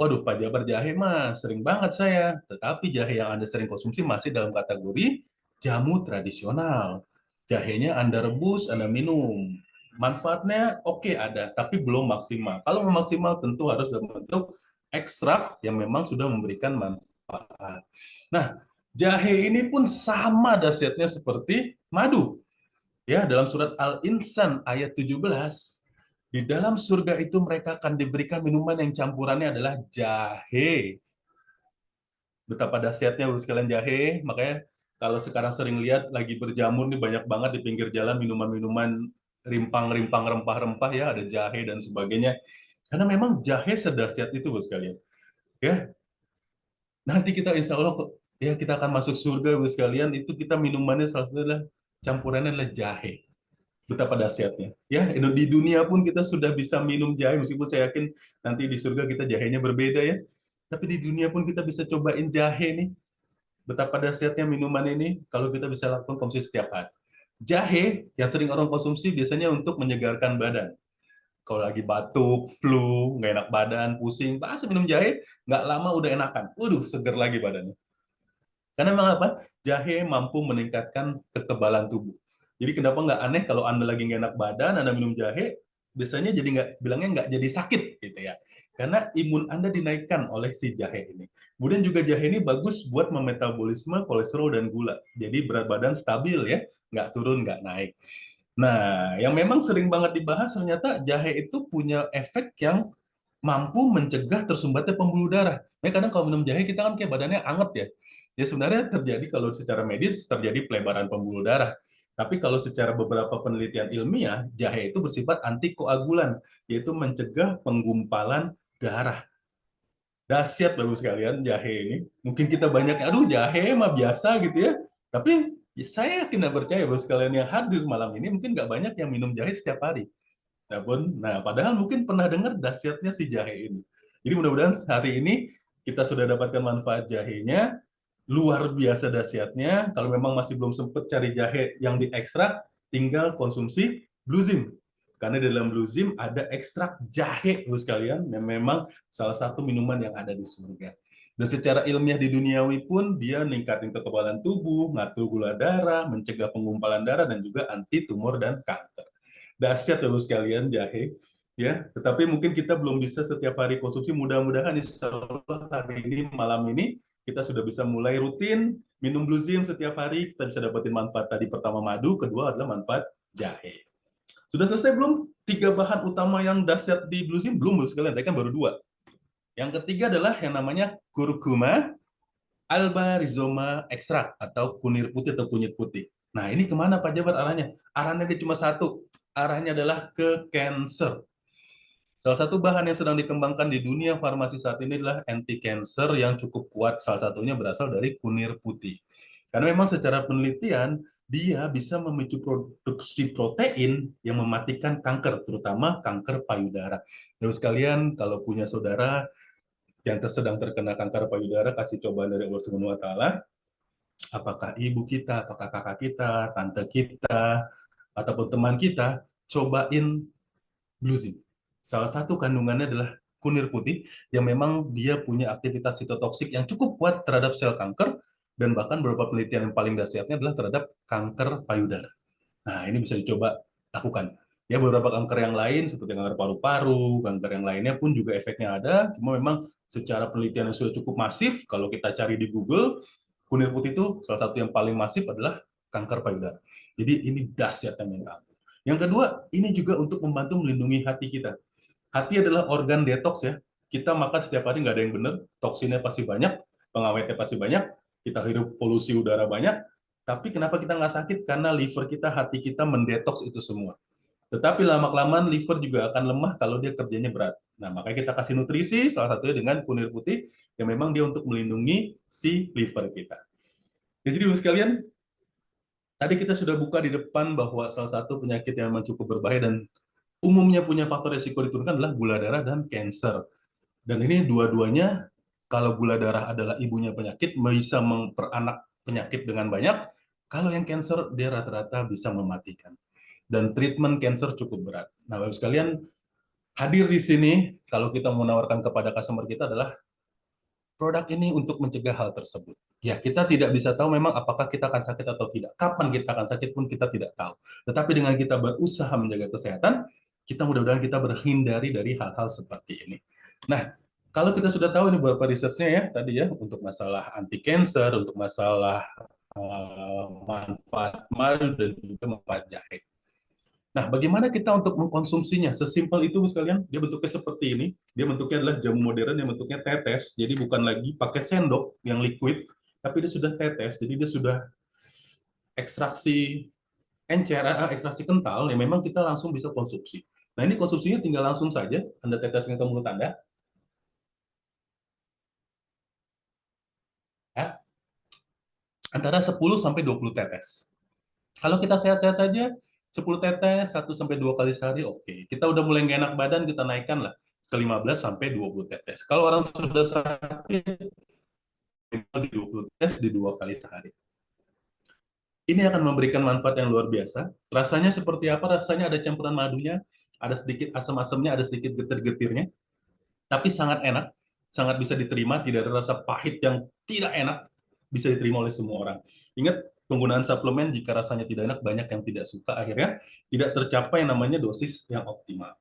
Waduh, Pak Jabar, jahe mah sering banget saya. Tetapi jahe yang Anda sering konsumsi masih dalam kategori jamu tradisional. Jahenya Anda rebus, Anda minum. Manfaatnya oke ada, tapi belum maksimal. Kalau mau maksimal tentu harus dalam bentuk ekstrak yang memang sudah memberikan manfaat. Nah, jahe ini pun sama dahsyatnya seperti madu. Ya, dalam surat Al-Insan ayat 17, di dalam surga itu mereka akan diberikan minuman yang campurannya adalah jahe. Betapa dahsyatnya Bapak sekalian jahe, makanya kalau sekarang sering lihat lagi berjamur nih banyak banget di pinggir jalan minuman-minuman rimpang-rimpang rempah-rempah ya, ada jahe dan sebagainya. Karena memang jahe sedahsyat itu Bapak sekalian. Ya, nanti kita insya Allah ya kita akan masuk surga Bapak sekalian, itu kita minumannya salah satunya adalah campurannya adalah jahe. Betapa dahsyatnya. Ya, di dunia pun kita sudah bisa minum jahe, meskipun saya yakin nanti di surga kita jahenya berbeda ya. Tapi di dunia pun kita bisa cobain jahe nih. Betapa dahsyatnya minuman ini kalau kita bisa lakukan konsumsi setiap hari. Jahe yang sering orang konsumsi biasanya untuk menyegarkan badan. Kalau lagi batuk, flu, nggak enak badan, pusing, pasti minum jahe, nggak lama udah enakan. Waduh, seger lagi badannya. Karena memang apa? Jahe mampu meningkatkan kekebalan tubuh. Jadi kenapa nggak aneh kalau Anda lagi nggak enak badan, Anda minum jahe, biasanya jadi bilangnya nggak jadi sakit gitu ya. Karena imun Anda dinaikkan oleh si jahe ini. Kemudian juga jahe ini bagus buat memetabolisme kolesterol dan gula. Jadi berat badan stabil ya, nggak turun, nggak naik. Nah, yang memang sering banget dibahas ternyata jahe itu punya efek yang mampu mencegah tersumbatnya pembuluh darah. Ya, kadang kalau minum jahe kita kan kayak badannya anget ya. Ya sebenarnya terjadi kalau secara medis terjadi pelebaran pembuluh darah. Tapi kalau secara beberapa penelitian ilmiah, jahe itu bersifat antikoagulan, yaitu mencegah penggumpalan darah. Dahsyat bagus sekalian jahe ini. Mungkin kita banyak, aduh jahe mah biasa gitu ya. Tapi ya, saya yakin dan percaya bahwa sekalian yang hadir malam ini mungkin nggak banyak yang minum jahe setiap hari. Nah, padahal mungkin pernah dengar dahsyatnya si jahe ini. Jadi mudah-mudahan hari ini kita sudah dapatkan manfaat jahenya, luar biasa dahsyatnya. Kalau memang masih belum sempat cari jahe yang diekstrak, tinggal konsumsi Blue Zim. Karena di dalam Blue Zim ada ekstrak jahe, Bapak sekalian, yang memang salah satu minuman yang ada di surga. Dan secara ilmiah di duniawi pun dia ningkatin kekebalan tubuh, ngatur gula darah, mencegah penggumpalan darah, dan juga anti tumor dan kanker. Dahsyat Bapak sekalian jahe. Ya, tetapi mungkin kita belum bisa setiap hari konsumsi. Mudah-mudahan insya Allah hari ini, malam ini, kita sudah bisa mulai rutin minum Blue Zim setiap hari. Kita bisa dapetin manfaat tadi, pertama madu, kedua adalah manfaat jahe. Sudah selesai belum? 3 bahan utama yang dahsyat di Blue Zim? Belum, Bapak sekalian. Tadi kan baru 2. Yang ketiga adalah yang namanya kurkuma alba rhizoma extract atau kunir putih atau kunyit putih. Nah, ini kemana Pak Jabar arahnya? Arahnya dia cuma satu. Arahnya adalah ke cancer. Salah satu bahan yang sedang dikembangkan di dunia farmasi saat ini adalah anti-cancer yang cukup kuat. Salah satunya berasal dari kunir putih. Karena memang secara penelitian, dia bisa memicu produksi protein yang mematikan kanker, terutama kanker payudara. Terus sekalian, kalau punya saudara yang sedang terkena kanker payudara, kasih cobaan dari Allah Subhanahu wa taala. Apakah ibu kita, apakah kakak kita, tante kita, ataupun teman kita, cobain Blue Zim. Salah satu kandungannya adalah kunir putih yang memang dia punya aktivitas sitotoksik yang cukup kuat terhadap sel kanker, dan bahkan beberapa penelitian yang paling dahsyatnya adalah terhadap kanker payudara. Nah, ini bisa dicoba lakukan. Ya, beberapa kanker yang lain seperti kanker paru-paru, kanker yang lainnya pun juga efeknya ada. Cuma memang secara penelitian yang sudah cukup masif, kalau kita cari di Google, kunir putih itu salah satu yang paling masif adalah kanker payudara. Jadi ini dahsyat yang. Yang kedua, ini juga untuk membantu melindungi hati kita. Hati adalah organ detox ya. Kita makan setiap hari nggak ada yang benar, toksinnya pasti banyak, pengawetnya pasti banyak, kita hirup polusi udara banyak, tapi kenapa kita nggak sakit? Karena liver kita, hati kita mendetoks itu semua. Tetapi lama-kelamaan liver juga akan lemah kalau dia kerjanya berat. Nah, makanya kita kasih nutrisi, salah satunya dengan kunir putih, yang memang dia untuk melindungi si liver kita. Jadi, ibu sekalian, tadi kita sudah buka di depan bahwa salah satu penyakit yang memang cukup berbahaya dan umumnya punya faktor risiko diturunkan adalah gula darah dan kanker. Dan ini dua-duanya, kalau gula darah adalah ibunya penyakit, bisa memperanak penyakit dengan banyak. Kalau yang kanker, dia rata-rata bisa mematikan. Dan treatment kanker cukup berat. Nah, Bapak sekalian, hadir di sini, kalau kita menawarkan kepada customer kita adalah produk ini untuk mencegah hal tersebut. Ya, kita tidak bisa tahu memang apakah kita akan sakit atau tidak. Kapan kita akan sakit pun kita tidak tahu. Tetapi dengan kita berusaha menjaga kesehatan, kita mudah-mudahan kita berhindari dari hal-hal seperti ini. Nah, kalau kita sudah tahu ini beberapa risetnya ya, tadi ya, untuk masalah anti-cancer, untuk masalah manfaat madu dan juga manfaat jahe. Nah, bagaimana kita untuk mengkonsumsinya? Sesimpel itu, Bu sekalian. Dia bentuknya seperti ini. Dia bentuknya adalah jamu modern yang bentuknya tetes. Jadi bukan lagi pakai sendok yang liquid, tapi dia sudah tetes. Jadi dia sudah ekstraksi encer, ekstraksi kental yang memang kita langsung bisa konsumsi. Nah, ini konsumsinya tinggal langsung saja. Anda teteskan ke mulut Anda. Ya, antara 10 sampai 20 tetes. Kalau kita sehat-sehat saja, 10 tetes, 1 sampai 2 kali sehari, oke. Kita udah mulai nggak enak badan, kita naikkan lah ke 15 sampai 20 tetes. Kalau orang sudah sakit, minimal di 20 tetes di 2 kali sehari. Ini akan memberikan manfaat yang luar biasa. Rasanya seperti apa? Rasanya ada campuran madunya, ada sedikit asam-asamnya, ada sedikit getir-getirnya, tapi sangat enak, sangat bisa diterima, tidak ada rasa pahit yang tidak enak, bisa diterima oleh semua orang. Ingat, penggunaan suplemen jika rasanya tidak enak, banyak yang tidak suka, akhirnya tidak tercapai yang namanya dosis yang optimal.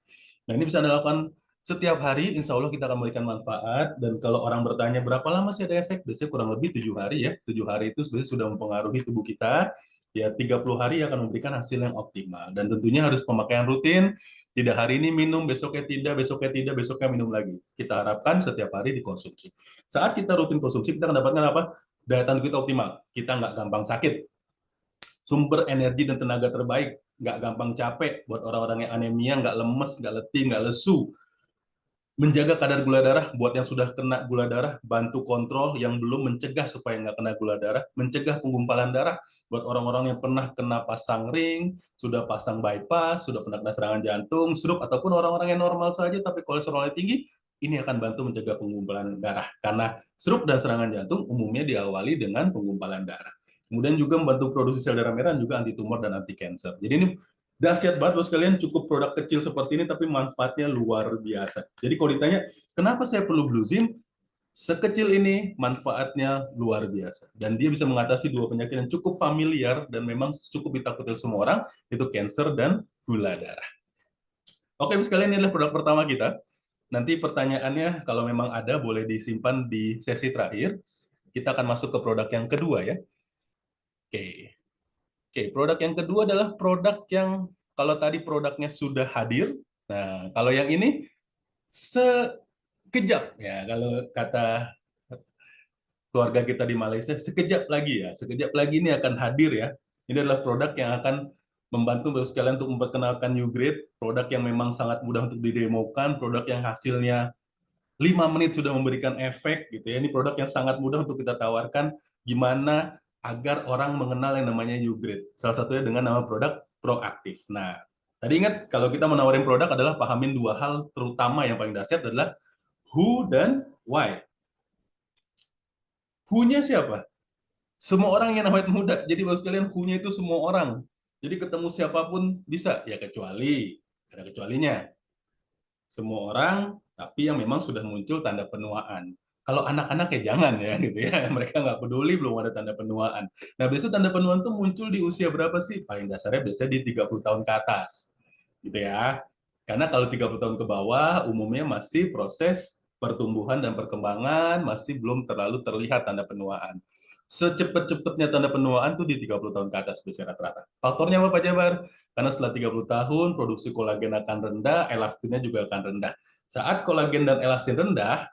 Nah, ini bisa Anda lakukan setiap hari, insya Allah kita akan memberikan manfaat, dan kalau orang bertanya berapa lama sih ada efek, biasanya kurang lebih 7 hari ya, 7 hari itu sebenarnya sudah mempengaruhi tubuh kita, ya 30 hari akan memberikan hasil yang optimal, dan tentunya harus pemakaian rutin, tidak hari ini minum, besoknya tidak, besoknya tidak, besoknya minum lagi. Kita harapkan setiap hari dikonsumsi. Saat kita rutin konsumsi, kita akan dapatkan apa? Daya tahan kita optimal. Kita nggak gampang sakit. Sumber energi dan tenaga terbaik. Nggak gampang capek. Buat orang-orang yang anemia, nggak lemes, nggak letih, nggak lesu. Menjaga kadar gula darah, buat yang sudah kena gula darah, bantu kontrol, yang belum mencegah supaya nggak kena gula darah, mencegah penggumpalan darah, buat orang-orang yang pernah kena pasang ring, sudah pasang bypass, sudah pernah kena serangan jantung, stroke, ataupun orang-orang yang normal saja tapi kolesterolnya tinggi, ini akan bantu mencegah penggumpalan darah. Karena stroke dan serangan jantung umumnya diawali dengan penggumpalan darah. Kemudian juga membantu produksi sel darah merah, juga anti tumor dan anti cancer. Jadi ini dahsyat banget, bos kalian, cukup produk kecil seperti ini tapi manfaatnya luar biasa. Jadi kalau ditanya kenapa saya perlu Blue Zim, sekecil ini manfaatnya luar biasa, dan dia bisa mengatasi dua penyakit yang cukup familiar dan memang cukup ditakuti semua orang, yaitu cancer dan gula darah. Oke, bos kalian, ini adalah produk pertama kita. Nanti pertanyaannya kalau memang ada boleh disimpan di sesi terakhir. Kita akan masuk ke produk yang kedua ya. Oke, produk yang kedua adalah produk yang kalau tadi produknya sudah hadir. Nah, kalau yang ini sekejap ya, kalau kata keluarga kita di Malaysia, sekejap lagi ya, sekejap lagi ini akan hadir ya. Ini adalah produk yang akan membantu Bapak sekalian untuk memperkenalkan New Grade, produk yang memang sangat mudah untuk didemokan, produk yang hasilnya 5 menit sudah memberikan efek gitu ya. Ini produk yang sangat mudah untuk kita tawarkan, gimana agar orang mengenal yang namanya Ugrade. Salah satunya dengan nama produk Proaktif. Nah, tadi ingat kalau kita menawarin produk adalah pahamin dua hal terutama yang paling dahsyat adalah who dan why. Who-nya siapa? Semua orang yang awet muda. Jadi bos kalian, who-nya itu semua orang. Jadi ketemu siapapun bisa, ya kecuali ada kecualinya. Semua orang, tapi yang memang sudah muncul tanda penuaan. Kalau anak-anak ya jangan ya gitu ya, mereka nggak peduli, belum ada tanda penuaan. Nah, biasanya tanda penuaan tuh muncul di usia berapa sih? Paling dasarnya biasanya di 30 tahun ke atas, gitu ya. Karena kalau 30 tahun ke bawah, umumnya masih proses pertumbuhan dan perkembangan, masih belum terlalu terlihat tanda penuaan. Secepat-cepatnya tanda penuaan tuh di 30 tahun ke atas biasanya rata-rata. Faktornya apa Pak Jabar? Karena setelah 30 tahun produksi kolagen akan rendah, elastinnya juga akan rendah. Saat kolagen dan elastin rendah,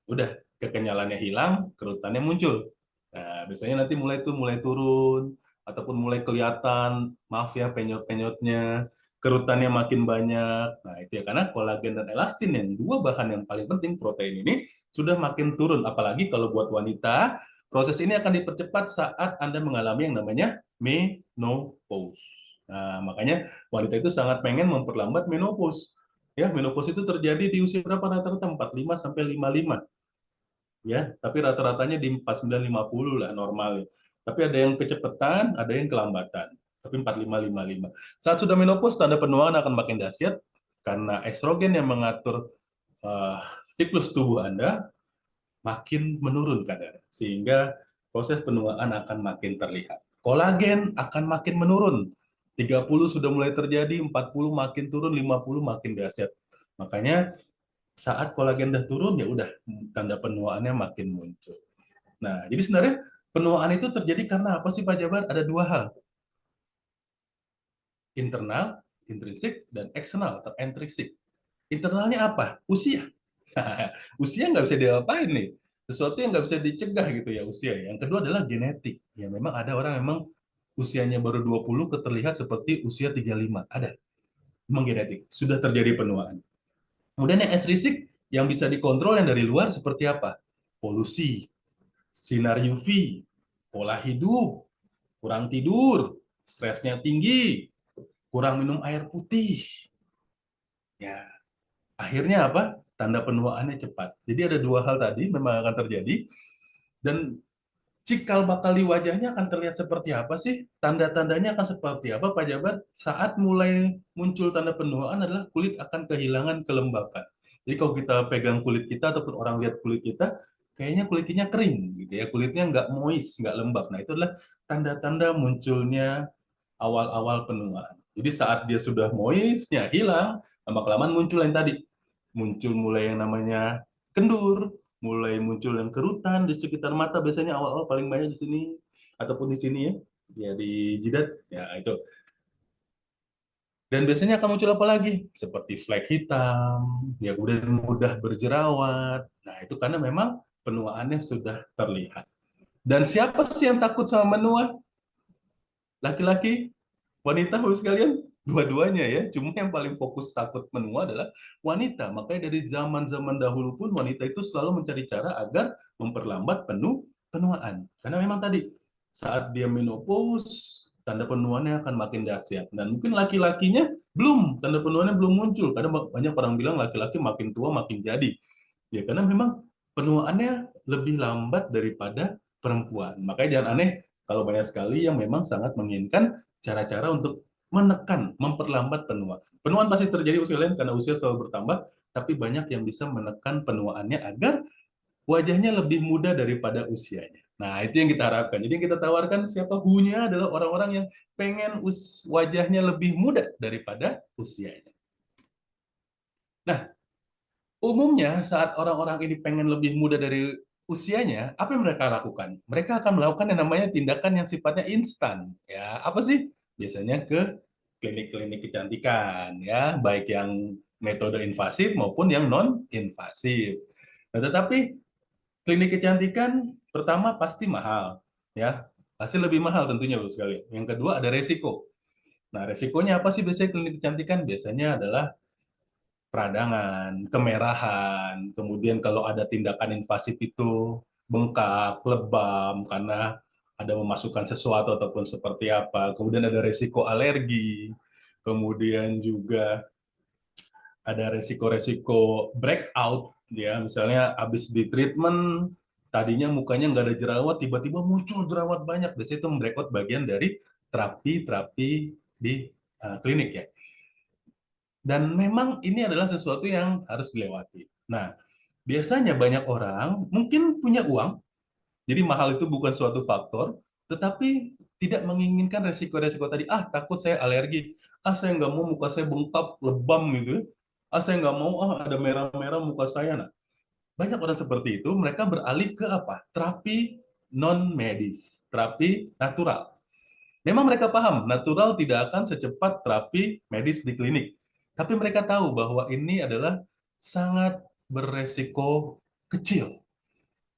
udah kekenyalannya hilang, kerutannya muncul. Nah, biasanya nanti mulai turun ataupun mulai kelihatan, maaf ya penyot-penyotnya, kerutannya makin banyak. Nah, itu ya karena kolagen dan elastin yang dua bahan yang paling penting protein ini sudah makin turun. Apalagi kalau buat wanita, proses ini akan dipercepat saat Anda mengalami yang namanya menopause. Nah, makanya wanita itu sangat pengen memperlambat menopause. Ya, menopause itu terjadi di usia berapa rata-rata? 45 sampai 55 ya, tapi rata-ratanya di 49-50 lah normalnya. Tapi ada yang kecepatan, ada yang kelambatan. Tapi 45-55. Saat sudah menopause, tanda penuaan akan makin dahsyat karena estrogen yang mengatur siklus tubuh Anda makin menurun kadar, sehingga proses penuaan akan makin terlihat. Kolagen akan makin menurun. 30 sudah mulai terjadi, 40 makin turun, 50 makin dahsyat. Makanya saat kolagen udah turun ya udah tanda penuaannya makin muncul. Nah, jadi sebenarnya penuaan itu terjadi karena apa sih Pak Jabar? Ada dua hal. Internal, intrinsik, dan eksternal, atau intrinsik. Internalnya apa? Usia. Usia nggak bisa diapain nih. Sesuatu yang nggak bisa dicegah gitu ya usia. Yang kedua adalah genetik. Ya memang ada orang memang usianya baru 20 terlihat seperti usia 35. Ada. Memang genetik. Sudah terjadi penuaan. Kemudian yang ekstrinsik yang bisa dikontrol yang dari luar seperti apa? Polusi, sinar UV, pola hidup, kurang tidur, stresnya tinggi, kurang minum air putih. Ya, akhirnya apa? Tanda penuaannya cepat. Jadi ada dua hal tadi memang akan terjadi dan cikal bakal di wajahnya akan terlihat seperti apa sih? Tanda-tandanya akan seperti apa Pak Jabar? Saat mulai muncul tanda penuaan adalah kulit akan kehilangan kelembapan. Jadi kalau kita pegang kulit kita ataupun orang lihat kulit kita, kayaknya kulitnya kering gitu ya, kulitnya nggak moist, nggak lembab. Nah itu adalah tanda-tanda munculnya awal-awal penuaan. Jadi saat dia sudah moistnya hilang, lama-kelamaan muncul yang tadi. Muncul mulai yang namanya kendur, mulai muncul yang kerutan di sekitar mata, biasanya awal-awal paling banyak di sini, ataupun di sini ya, ya di jidat, ya itu. Dan biasanya akan muncul apa lagi? Seperti flek hitam, ya kemudian mudah berjerawat. Nah itu karena memang penuaannya sudah terlihat. Dan siapa sih yang takut sama menua? Laki-laki, wanita, Bapak sekalian, dua-duanya ya. Cuma yang paling fokus takut menua adalah wanita. Makanya dari zaman-zaman dahulu pun wanita itu selalu mencari cara agar memperlambat penuaan. Karena memang tadi saat dia menopause, tanda penuaannya akan makin dahsyat. Dan mungkin laki-lakinya belum, tanda penuaannya belum muncul. Karena banyak orang bilang laki-laki makin tua makin jadi. Ya karena memang penuaannya lebih lambat daripada perempuan. Makanya jangan aneh kalau banyak sekali yang memang sangat menginginkan cara-cara untuk menekan, memperlambat penuaan. Penuaan pasti terjadi sekalian karena usia selalu bertambah, tapi banyak yang bisa menekan penuaannya agar wajahnya lebih muda daripada usianya. Nah, itu yang kita harapkan. Jadi yang kita tawarkan siapa hunya adalah orang-orang yang pengen wajahnya lebih muda daripada usianya. Nah, umumnya saat orang-orang ini pengen lebih muda dari usianya, apa yang mereka lakukan? Mereka akan melakukan yang namanya tindakan yang sifatnya instan. Ya, apa sih? Biasanya ke klinik-klinik kecantikan, ya, baik yang metode invasif maupun yang non-invasif. Nah, tetapi klinik kecantikan pertama pasti mahal, ya, pasti lebih mahal tentunya, Bu sekali. Yang kedua ada resiko. Nah, resikonya apa sih biasanya klinik kecantikan? Biasanya adalah peradangan, kemerahan, kemudian kalau ada tindakan invasif itu bengkak, lebam karena ada memasukkan sesuatu ataupun seperti apa, kemudian ada resiko alergi, kemudian juga ada resiko-resiko breakout, ya misalnya habis di treatment tadinya mukanya nggak ada jerawat, tiba-tiba muncul jerawat banyak, biasanya itu breakout bagian dari terapi-terapi di klinik ya. Dan memang ini adalah sesuatu yang harus dilewati. Nah, biasanya banyak orang mungkin punya uang, jadi mahal itu bukan suatu faktor, tetapi tidak menginginkan resiko-resiko tadi. Ah, takut saya alergi. Ah, saya nggak mau muka saya bengkak, lebam gitu ya. Ah, saya nggak mau, ada merah-merah muka saya. Nah, banyak orang seperti itu, mereka beralih ke apa? Terapi non-medis, terapi natural. Memang mereka paham, natural tidak akan secepat terapi medis di klinik. Tapi mereka tahu bahwa ini adalah sangat beresiko kecil.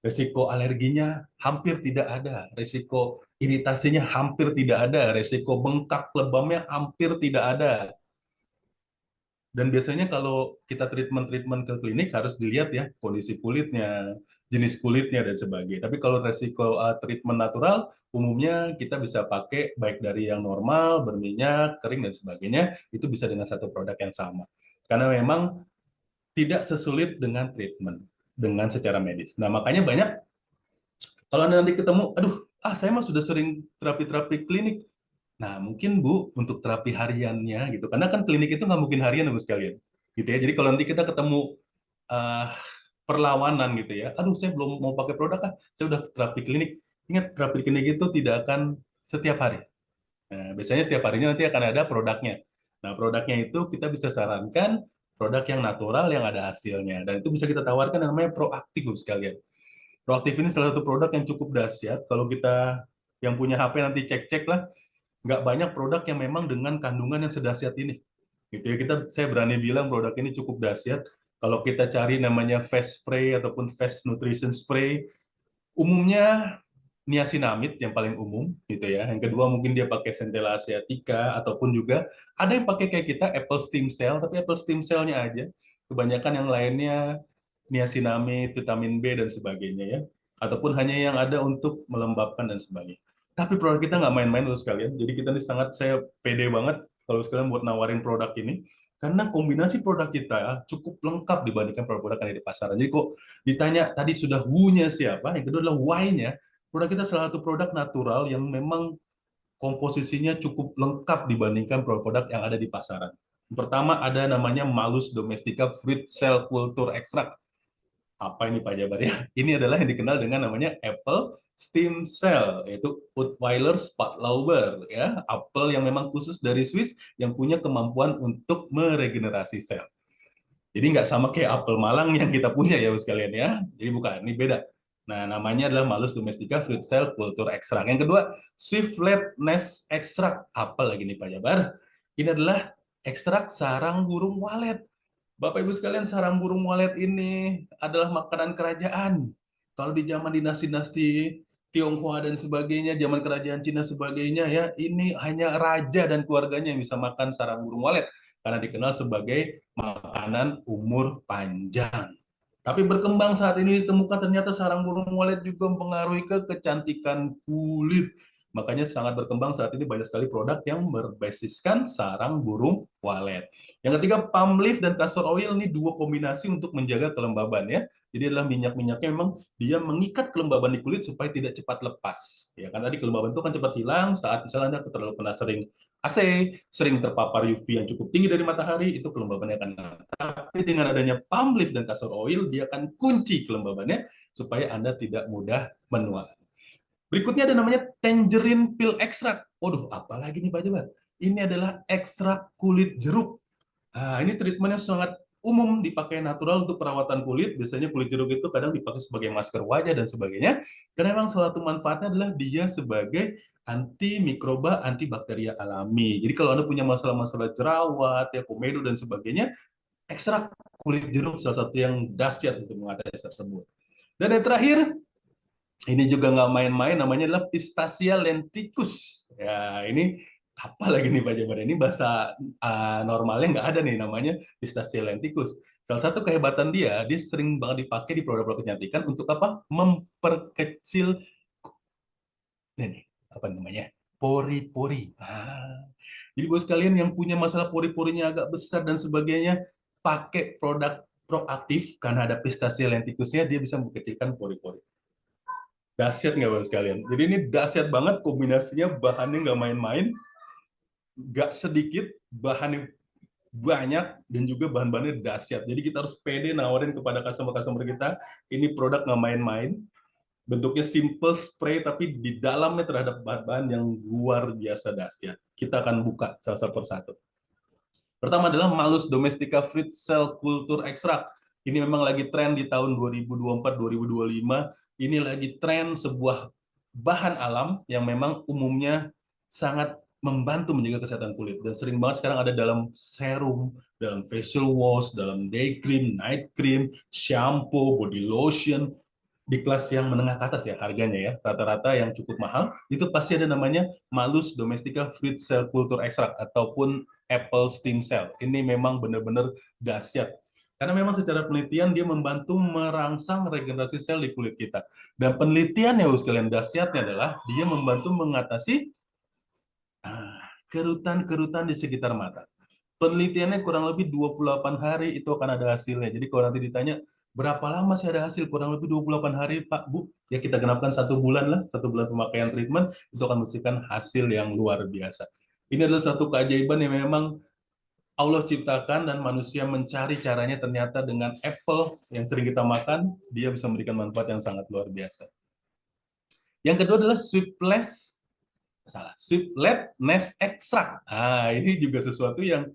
Resiko alerginya hampir tidak ada, resiko iritasinya hampir tidak ada, resiko bengkak lebamnya hampir tidak ada. Dan biasanya kalau kita treatment ke klinik harus dilihat ya kondisi kulitnya, jenis kulitnya dan sebagainya. Tapi kalau resiko treatment natural, umumnya kita bisa pakai baik dari yang normal, berminyak, kering dan sebagainya, itu bisa dengan satu produk yang sama. Karena memang tidak sesulit dengan treatment dengan secara medis. Nah makanya banyak kalau Anda nanti ketemu, aduh, saya mah sudah sering terapi-terapi klinik. Nah, mungkin Bu, untuk terapi hariannya gitu, karena kan klinik itu nggak mungkin harian Bu sekalian. Gitu ya. Jadi kalau nanti kita ketemu eh, perlawanan gitu ya, aduh saya belum mau pakai produk kan, saya udah terapi klinik. Ingat, terapi klinik itu tidak akan setiap hari. Nah, biasanya setiap harinya nanti akan ada produknya. Nah, produknya itu kita bisa sarankan produk yang natural yang ada hasilnya. Dan itu bisa kita tawarkan yang namanya proaktif Bu sekalian. Proaktif ini salah satu produk yang cukup dahsyat. Kalau kita yang punya HP nanti cek-cek lah, nggak banyak produk yang memang dengan kandungan yang sedahsyat ini. Gitu ya, saya berani bilang produk ini cukup dahsyat. Kalau kita cari namanya Fast Spray ataupun Fast Nutrition Spray, umumnya niacinamide yang paling umum, gitu ya. Yang kedua mungkin dia pakai Centella asiatica ataupun juga ada yang pakai kayak kita apple stem cell, tapi apple stem cell-nya aja. Kebanyakan yang lainnya niacinamide, vitamin B dan sebagainya ya. Ataupun hanya yang ada untuk melembabkan dan sebagainya. Tapi produk kita nggak main-main loh sekalian. Jadi kita ini saya pede banget kalau sekalian buat nawarin produk ini. Karena kombinasi produk kita cukup lengkap dibandingkan produk-produk yang ada di pasaran. Jadi kok ditanya tadi sudah who-nya siapa, yang kedua adalah why-nya. Produk kita salah satu produk natural yang memang komposisinya cukup lengkap dibandingkan produk-produk yang ada di pasaran. Pertama ada namanya Malus domestica fruit cell culture extract. Apa ini Pak Jabar ya? Ini adalah yang dikenal dengan namanya apple stem cell, yaitu Utweiler Spatlauber, ya, apel yang memang khusus dari Swiss yang punya kemampuan untuk meregenerasi sel. Jadi nggak sama kayak apel Malang yang kita punya ya sekalian ya. Jadi bukan, ini beda. Nah, namanya adalah Malus domestica fruit cell culture extract. Yang kedua, Swiftlet nest extract. Apa lagi nih Pak Jabar? Ini adalah ekstrak sarang burung walet. Bapak Ibu sekalian, sarang burung walet ini adalah makanan kerajaan. Kalau di zaman dinasti-dinasti Tionghoa dan sebagainya, zaman kerajaan Cina sebagainya ya, ini hanya raja dan keluarganya yang bisa makan sarang burung walet karena dikenal sebagai makanan umur panjang. Tapi berkembang saat ini ditemukan ternyata sarang burung walet juga mempengaruhi kecantikan kulit. Makanya sangat berkembang saat ini banyak sekali produk yang berbasiskan sarang burung walet. Yang ketiga, palm leaf dan castor oil ini dua kombinasi untuk menjaga kelembaban ya. Jadi adalah minyak-minyaknya memang dia mengikat kelembaban di kulit supaya tidak cepat lepas. Ya kan tadi kelembaban itu kan cepat hilang saat misalnya Anda terlalu kena sering AC, sering terpapar UV yang cukup tinggi dari matahari, itu kelembabannya akan hilang. Tapi dengan adanya palm leaf dan castor oil, dia akan kunci kelembabannya supaya Anda tidak mudah menua. Berikutnya ada namanya tangerine peel extract. Waduh, apalagi nih Pak Jabar? Ini adalah ekstrak kulit jeruk. Nah, ini treatmentnya sangat umum dipakai natural untuk perawatan kulit. Biasanya kulit jeruk itu kadang dipakai sebagai masker wajah dan sebagainya. Karena memang salah satu manfaatnya adalah dia sebagai anti mikroba, antibakteria alami. Jadi kalau Anda punya masalah-masalah jerawat, ya komedo dan sebagainya, ekstrak kulit jeruk salah satu yang dahsyat untuk mengatasi tersebut. Dan yang terakhir, ini juga nggak main-main, namanya adalah Pistacia lenticus. Ya, ini apa lagi nih Pak Jabar? Ini bahasa normalnya nggak ada nih namanya Pistacia lenticus. Salah satu kehebatan dia sering banget dipakai di produk-produk kecantikan untuk apa? Memperkecil ini apa namanya? Pori-pori. Jadi buat sekalian yang punya masalah pori-porinya agak besar dan sebagainya, pakai produk proaktif karena ada Pistacia lenticusnya, dia bisa mengecilkan pori-pori. Dahsyat nggak Bapak sekalian? Jadi ini dahsyat banget kombinasinya, bahannya nggak main-main, nggak sedikit, bahannya banyak, dan juga bahan-bahannya dahsyat. Jadi kita harus pede nawarin kepada customer-customer kita, ini produk nggak main-main, bentuknya simple spray, tapi di dalamnya terhadap bahan-bahan yang luar biasa dahsyat. Kita akan buka satu persatu. Pertama adalah Malus domestica fruit cell culture extract. Ini memang lagi tren di tahun 2024-2025. Ini lagi tren sebuah bahan alam yang memang umumnya sangat membantu menjaga kesehatan kulit dan sering banget sekarang ada dalam serum, dalam facial wash, dalam day cream, night cream, shampoo, body lotion di kelas yang menengah ke atas ya harganya ya rata-rata yang cukup mahal itu pasti ada namanya Malus Domestica Fruit Cell Culture Extract ataupun Apple Stem Cell. Ini memang benar-benar dahsyat karena memang secara penelitian dia membantu merangsang regenerasi sel di kulit kita. Dan penelitian ya sekalian dahsyatnya adalah dia membantu mengatasi kerutan-kerutan di sekitar mata. Penelitiannya kurang lebih 28 hari itu akan ada hasilnya. Jadi kalau nanti ditanya, berapa lama sih ada hasil? Kurang lebih 28 hari, Pak, Bu. Ya kita genapkan 1 bulan lah, 1 bulan pemakaian treatment, itu akan menghasilkan hasil yang luar biasa. Ini adalah satu keajaiban yang memang Allah ciptakan dan manusia mencari caranya ternyata dengan apple yang sering kita makan, dia bisa memberikan manfaat yang sangat luar biasa. Yang kedua adalah Sweetlet Nest Extract. Ini juga sesuatu yang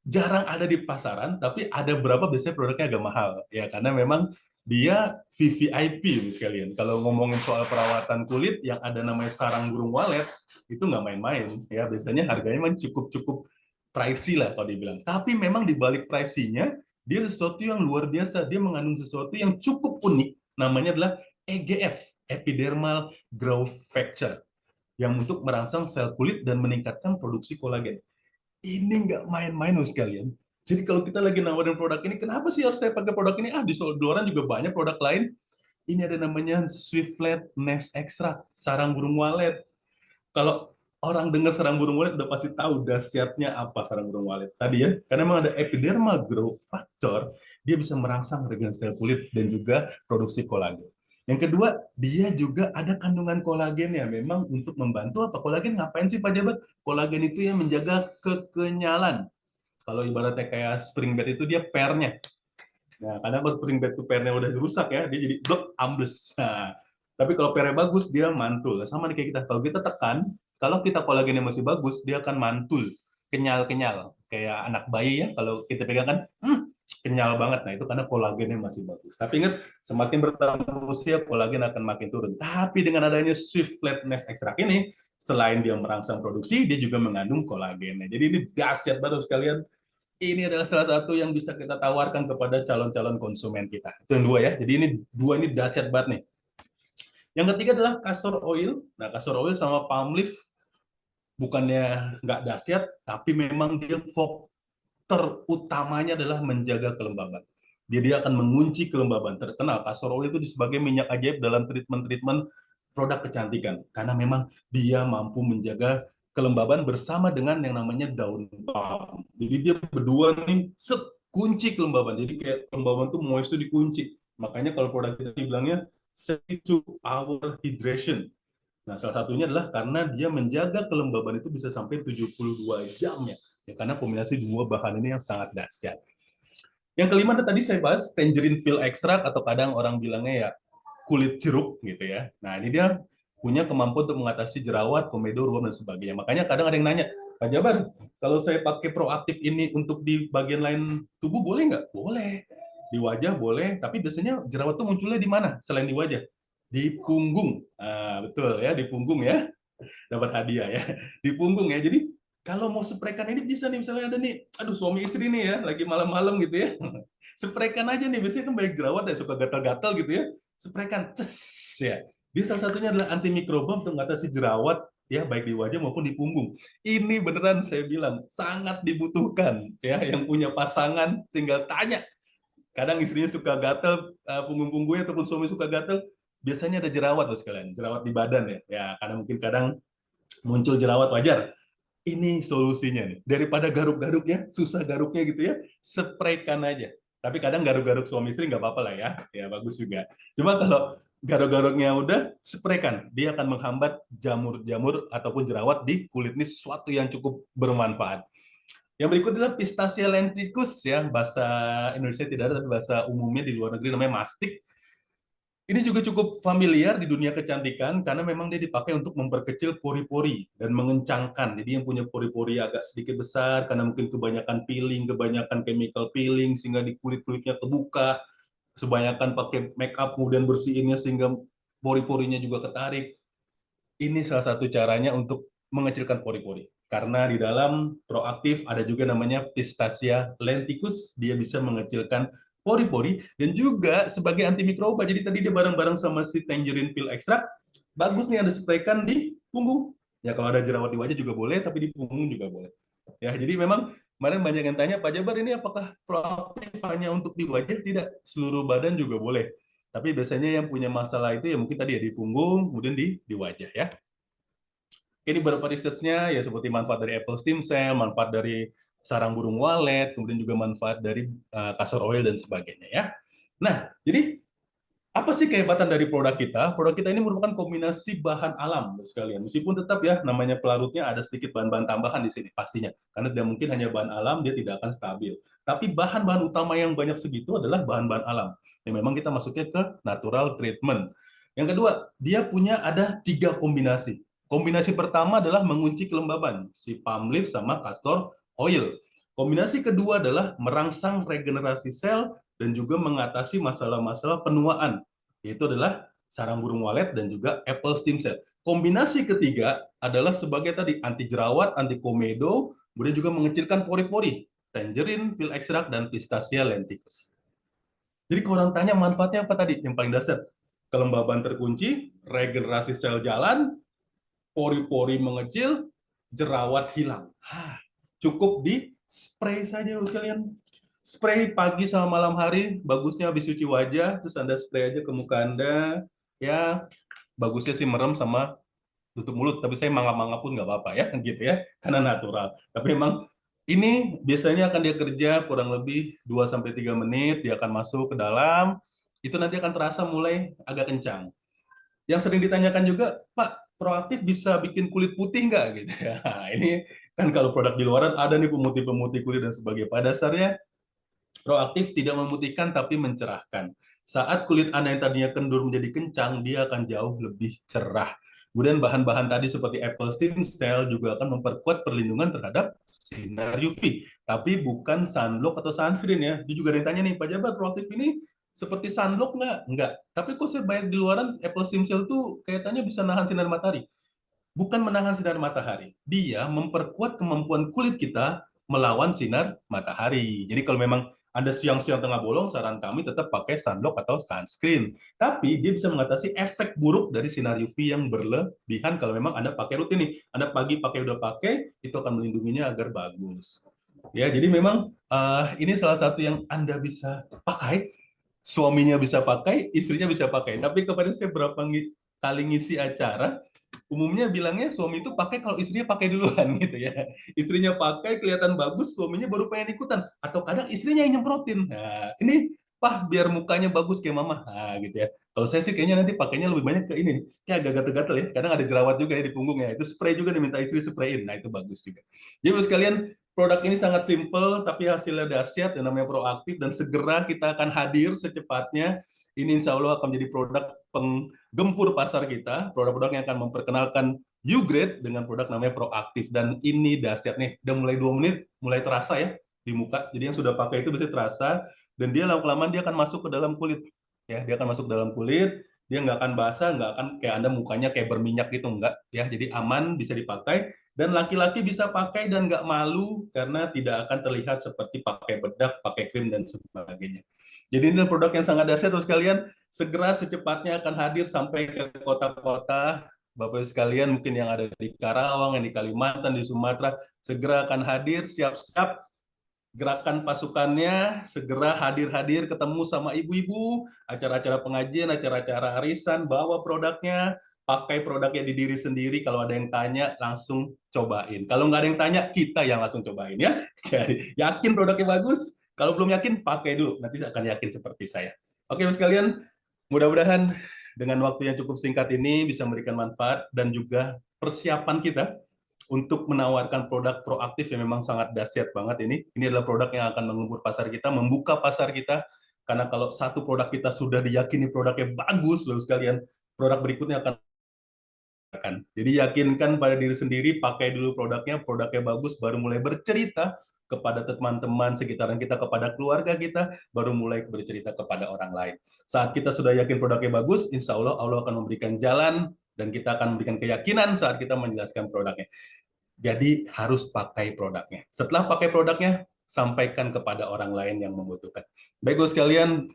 jarang ada di pasaran, tapi ada beberapa biasanya produknya agak mahal ya karena memang dia VVIP sekalian. Kalau ngomongin soal perawatan kulit yang ada namanya sarang burung walet itu nggak main-main ya. Biasanya harganya memang cukup pricey lah kalau dibilang. Tapi memang di balik pricey-nya dia sesuatu yang luar biasa. Dia mengandung sesuatu yang cukup unik. Namanya adalah EGF, Epidermal Growth Factor, yang untuk merangsang sel kulit dan meningkatkan produksi kolagen. Ini nggak main-main loh sekalian. Jadi kalau kita lagi nawarin produk ini, kenapa sih harus saya pakai produk ini? Di luaran juga banyak produk lain. Ini ada namanya Swiftlet Nest Extract, sarang burung walet. Kalau orang dengar sarang burung walet udah pasti tahu dahsyatnya apa sarang burung walet. Tadi ya, karena memang ada epidermal growth factor, dia bisa merangsang regenerasi sel kulit dan juga produksi kolagen. Yang kedua, dia juga ada kandungan kolagen ya. Memang untuk membantu apa? Kolagen ngapain sih Pak Jabat? Kolagen itu yang menjaga kekenyalan. Kalau ibaratnya kayak spring bed itu dia pernya. Nah, kadang kalau spring bed itu pernya udah rusak ya, dia jadi blok ambles. Nah, tapi kalau pernya bagus, dia mantul. Sama nih kayak kita. Kalau kita tekan, kalau kita kolagennya masih bagus, dia akan mantul. Kenyal-kenyal. Kayak anak bayi ya, kalau kita pegang kan, kenyal banget. Nah, itu karena kolagennya masih bagus. Tapi ingat, semakin bertambah usia, kolagen akan makin turun. Tapi dengan adanya Swiftlet Nest Extract ini, selain dia merangsang produksi, dia juga mengandung kolagennya. Jadi ini dahsyat banget sekalian. Ini adalah salah satu yang bisa kita tawarkan kepada calon-calon konsumen kita. Itu yang dua ya. Jadi ini dua ini dahsyat banget nih. Yang ketiga adalah castor oil. Nah, castor oil sama palm leaf bukannya nggak dahsyat, tapi memang dia terutamanya adalah menjaga kelembaban. Dia akan mengunci kelembaban. Terkenal castor oil itu sebagai minyak ajaib dalam treatment-treatment produk kecantikan karena memang dia mampu menjaga kelembaban bersama dengan yang namanya daun palm. Jadi dia berdua nih kunci kelembaban. Jadi kayak kelembaban tuh moist itu dikunci. Makanya kalau produk kita dibilangnya 72 hour hydration. Nah, salah satunya adalah karena dia menjaga kelembaban itu bisa sampai 72 jam ya. Ya karena kombinasi dua bahan ini yang sangat dahsyat. Yang kelima tadi saya bahas tangerine peel extract atau kadang orang bilangnya ya kulit jeruk gitu ya. Nah, ini dia punya kemampuan untuk mengatasi jerawat, komedo, ruam dan sebagainya. Makanya kadang ada yang nanya, Pak Jabar, kalau saya pakai proaktif ini untuk di bagian lain tubuh boleh nggak? Boleh. Di wajah boleh, tapi biasanya jerawat tuh munculnya di mana selain di wajah? Di punggung. Betul ya, di punggung ya. Dapat hadiah ya. Di punggung ya. Jadi kalau mau sprekan ini bisa nih, misalnya ada nih, aduh suami istri nih ya, lagi malam-malam gitu ya. Sprekan aja nih, biasanya kan banyak jerawat ya, suka gatal-gatal gitu ya. Sprekan, ces ya. Dia salah satunya adalah antimikroba untuk mengatasi jerawat ya, baik di wajah maupun di punggung. Ini beneran saya bilang sangat dibutuhkan ya, yang punya pasangan tinggal tanya. Kadang istrinya suka gatal, punggung-punggungnya ataupun suami suka gatal, biasanya ada jerawat loh sekalian, jerawat di badan ya. Ya, karena mungkin kadang muncul jerawat wajar. Ini solusinya nih. Daripada garuk-garuknya, susah garuknya gitu ya, spraykan aja. Tapi kadang garuk-garuk suami istri nggak apa-apa lah ya. Ya bagus juga. Cuma kalau garuk-garuknya udah, spraykan. Dia akan menghambat jamur-jamur ataupun jerawat di kulit ini, sesuatu yang cukup bermanfaat. Yang berikut adalah Pistacia lenticus ya, bahasa Indonesia tidak ada tapi bahasa umumnya di luar negeri namanya mastik. Ini juga cukup familiar di dunia kecantikan karena memang dia dipakai untuk memperkecil pori-pori dan mengencangkan. Jadi yang punya pori-pori agak sedikit besar karena mungkin kebanyakan peeling, kebanyakan chemical peeling sehingga di kulit-kulitnya kebuka, kebanyakan pakai make up kemudian bersihinnya sehingga pori-porinya juga ketarik. ini salah satu caranya untuk mengecilkan pori-pori. Karena di dalam Proaktif ada juga namanya Pistacia lenticus, dia bisa mengecilkan pori-pori dan juga sebagai antimikroba. Jadi tadi dia bareng-bareng sama si tangerine peel extract, bagus nih Anda spraykan di punggung. Ya kalau ada jerawat di wajah juga boleh, tapi di punggung juga boleh. Ya, jadi memang kemarin banyak yang tanya, Pak Jabar ini apakah Proaktif hanya untuk di wajah? Tidak, seluruh badan juga boleh. Tapi biasanya yang punya masalah itu ya mungkin tadi ya di punggung, kemudian di wajah ya. Ini beberapa research-nya ya seperti manfaat dari apple stem cell, manfaat dari sarang burung walet, kemudian juga manfaat dari castor oil dan sebagainya ya. Nah, jadi apa sih kehebatan dari produk kita? Produk kita ini merupakan kombinasi bahan alam, sekalian. Meskipun tetap ya, namanya pelarutnya ada sedikit bahan-bahan tambahan di sini, pastinya. Karena tidak mungkin hanya bahan alam, dia tidak akan stabil. Tapi bahan-bahan utama yang banyak segitu adalah bahan-bahan alam. Yang memang kita masuknya ke natural treatment. Yang kedua, dia punya ada 3 kombinasi. Kombinasi pertama adalah mengunci kelembaban, si palm leaf sama castor oil. Kombinasi kedua adalah merangsang regenerasi sel dan juga mengatasi masalah-masalah penuaan, yaitu adalah sarang burung walet dan juga apple stem cell. Kombinasi ketiga adalah sebagai tadi anti jerawat, anti komedo, kemudian juga mengecilkan pori-pori, tangerine peel extract dan Pistacia lenticus. Jadi kalau orang tanya manfaatnya apa tadi? Yang paling dasar, kelembaban terkunci, regenerasi sel jalan, pori-pori mengecil, jerawat hilang. Cukup di spray saja sekalian. Spray pagi sama malam hari, bagusnya habis cuci wajah, terus Anda spray aja ke muka Anda. Ya, bagusnya sih merem sama tutup mulut, tapi saya mangap-mangap pun nggak apa-apa ya, gitu ya, karena natural. Tapi memang ini biasanya akan dia kerja kurang lebih 2-3 menit, dia akan masuk ke dalam, itu nanti akan terasa mulai agak kencang. Yang sering ditanyakan juga, Pak, Proaktif bisa bikin kulit putih nggak gitu ya? Nah, ini kan kalau produk di luaran ada nih pemutih-pemutih kulit dan sebagainya. Pada dasarnya Proaktif tidak memutihkan tapi mencerahkan. Saat kulit Anda yang tadinya kendur menjadi kencang, dia akan jauh lebih cerah. Kemudian bahan-bahan tadi seperti apple stem cell juga akan memperkuat perlindungan terhadap sinar UV. Tapi bukan sunblock atau sunscreen ya. Dia juga ada yang tanya nih, Pak Jabar, Proaktif ini seperti sunblock nggak? Nggak. Tapi kok saya banyak di luaran apple stem cell tuh kaitannya bisa nahan sinar matahari. Bukan menahan sinar matahari. Dia memperkuat kemampuan kulit kita melawan sinar matahari. Jadi kalau memang Anda siang-siang tengah bolong, saran kami tetap pakai sunblock atau sunscreen. Tapi dia bisa mengatasi efek buruk dari sinar UV yang berlebihan kalau memang Anda pakai rutin nih. Anda pagi pakai udah pakai, itu akan melindunginya agar bagus. Ya, jadi memang ini salah satu yang Anda bisa pakai, suaminya bisa pakai, istrinya bisa pakai. Tapi kemarin saya berapa kali ngisi acara, umumnya bilangnya suami itu pakai kalau istrinya pakai duluan gitu ya. Istrinya pakai kelihatan bagus, suaminya baru pengen ikutan. Atau kadang istrinya yang nyemprotin. Nah, ini Pak, biar mukanya bagus kayak mama. Nah, gitu ya. Kalau saya sih kayaknya nanti pakainya lebih banyak ke ini. Kayak agak gatel-gatel ya. Kadang ada jerawat juga ya di punggungnya. Itu spray juga diminta istri sprayin. Nah, itu bagus juga. Jadi, sekalian, produk ini sangat simple, tapi hasilnya dahsyat, yang namanya Proaktif, dan segera kita akan hadir secepatnya. Ini insya Allah akan menjadi produk penggempur pasar kita, produk-produk yang akan memperkenalkan U-Grade dengan produk namanya Proaktif. Dan ini dahsyat nih, udah mulai 2 menit, mulai terasa ya di muka. Jadi yang sudah pakai itu bisa terasa, dan dia lama-kelamaan dia akan masuk ke dalam kulit. Ya, dia akan masuk ke dalam kulit, dia nggak akan basah, nggak akan kayak Anda mukanya kayak berminyak gitu, enggak. Ya, jadi aman, bisa dipakai. Dan laki-laki bisa pakai dan nggak malu karena tidak akan terlihat seperti pakai bedak, pakai krim, dan sebagainya. Jadi ini produk yang sangat dahsyat, terus kalian segera secepatnya akan hadir sampai ke kota-kota Bapak Ibu sekalian, mungkin yang ada di Karawang, yang di Kalimantan, di Sumatera, segera akan hadir, siap-siap gerakan pasukannya, segera hadir-hadir ketemu sama ibu-ibu, acara-acara pengajian, acara-acara arisan, bawa produknya, pakai produknya di diri sendiri. Kalau ada yang tanya, langsung cobain. Kalau nggak ada yang tanya, kita yang langsung cobain ya. Jadi yakin produknya bagus, kalau belum yakin, pakai dulu. Nanti akan yakin seperti saya. Oke, sekalian, mudah-mudahan dengan waktu yang cukup singkat ini bisa memberikan manfaat dan juga persiapan kita untuk menawarkan produk Proaktif yang memang sangat dahsyat banget ini. Ini adalah produk yang akan mengubur pasar kita, membuka pasar kita. Karena kalau satu produk kita sudah diyakini produknya bagus, lalu sekalian, produk berikutnya akan. Jadi yakinkan pada diri sendiri, pakai dulu produknya bagus, baru mulai bercerita kepada teman-teman sekitaran kita, kepada keluarga kita, baru mulai bercerita kepada orang lain. Saat kita sudah yakin produknya bagus, insya Allah Allah akan memberikan jalan dan kita akan memberikan keyakinan saat kita menjelaskan produknya. Jadi harus pakai produknya. Setelah pakai produknya, sampaikan kepada orang lain yang membutuhkan. Baik, Gus sekalian,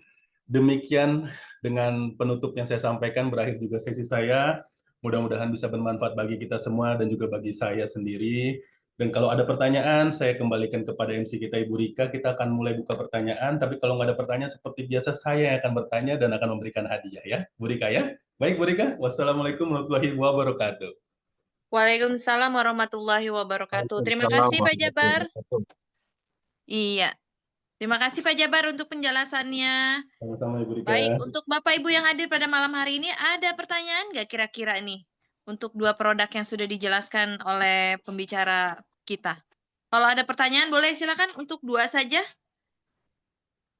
demikian dengan penutup yang saya sampaikan, berakhir juga sesi saya. Mudah-mudahan bisa bermanfaat bagi kita semua dan juga bagi saya sendiri. Dan kalau ada pertanyaan, saya kembalikan kepada MC kita, Ibu Rika. Kita akan mulai buka pertanyaan, tapi kalau nggak ada pertanyaan, seperti biasa saya yang akan bertanya dan akan memberikan hadiah ya, Bu Rika ya. Baik, Bu Rika. Wassalamualaikum warahmatullahi wabarakatuh.
Waalaikumsalam warahmatullahi wabarakatuh. Terima
Waalaikumsalam
kasih Pak
warahmatullahi
Jabar.
wabarakatuh.
Iya, terima kasih Pak Jabar untuk penjelasannya.
Sama-sama, Ibu Rika.
Baik, untuk Bapak Ibu yang hadir pada malam hari ini, ada pertanyaan nggak kira-kira nih untuk dua produk yang sudah dijelaskan oleh pembicara kita? Kalau ada pertanyaan, boleh silakan untuk dua saja.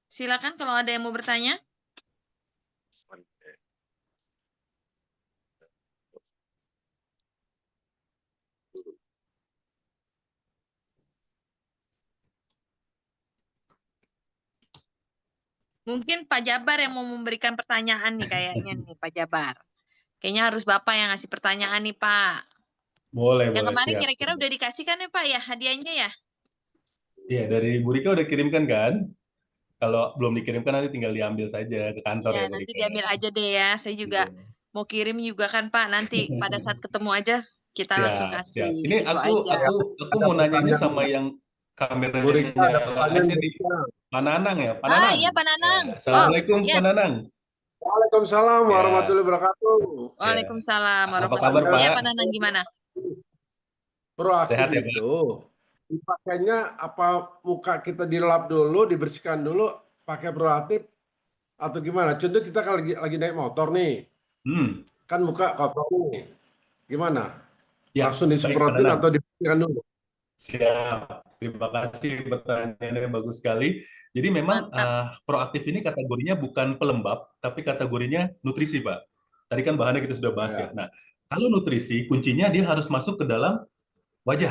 Silakan kalau ada yang mau bertanya. Mungkin Pak Jabar yang mau memberikan pertanyaan nih kayaknya nih Pak Jabar. Kayaknya harus Bapak yang ngasih pertanyaan nih Pak.
Boleh,
Yang
boleh,
kemarin
siap.
kira-kira udah dikasihkan ya Pak ya hadiahnya ya?
Iya, dari Bu Rika udah kirimkan kan? Kalau belum dikirimkan nanti tinggal diambil saja ke kantor
Ya,
ya, Bu
nanti
Rika.
diambil aja deh ya. Saya juga
Iya.
mau kirim juga kan Pak. Nanti pada saat ketemu aja kita langsung
Siap,
kasih.
siap. Ini
Itu aja.
aku
Ada
mau nanyanya
pertanyaan.
sama yang kameranya
Bu Rika ada
nyala
pertanyaan
aja
Bu
nih.
Rika.
Pak Nanang ya, Pak
Ah,
Nanang.
iya Pak Nanang.
Ya, Assalamualaikum
iya.
Pak Nanang.
Waalaikumsalam
Ya.
warahmatullahi wabarakatuh.
Waalaikumsalam
Apa
warahmatullahi
kabar,
wabarakatuh. Iya
Pak?
Pak Nanang gimana?
Proaktif
Sehat ya, Pak?
itu dipakainya apa muka kita dilap dulu, dibersihkan dulu, pakai proaktif atau gimana? Contoh kita kan lagi naik motor nih,
Hmm.
kan muka kotor nih. Gimana?
Ya,
Langsung
baik, Pak
disemprotin
Nanang.
atau dibersihkan dulu?
Siap. Terima kasih pertanyaannya bagus sekali. Jadi memang
Mantap.
proaktif ini kategorinya bukan pelembab, tapi kategorinya nutrisi, Pak. Tadi kan bahannya kita sudah bahas ya.
Ya.
Nah, kalau nutrisi kuncinya dia harus masuk ke dalam wajah,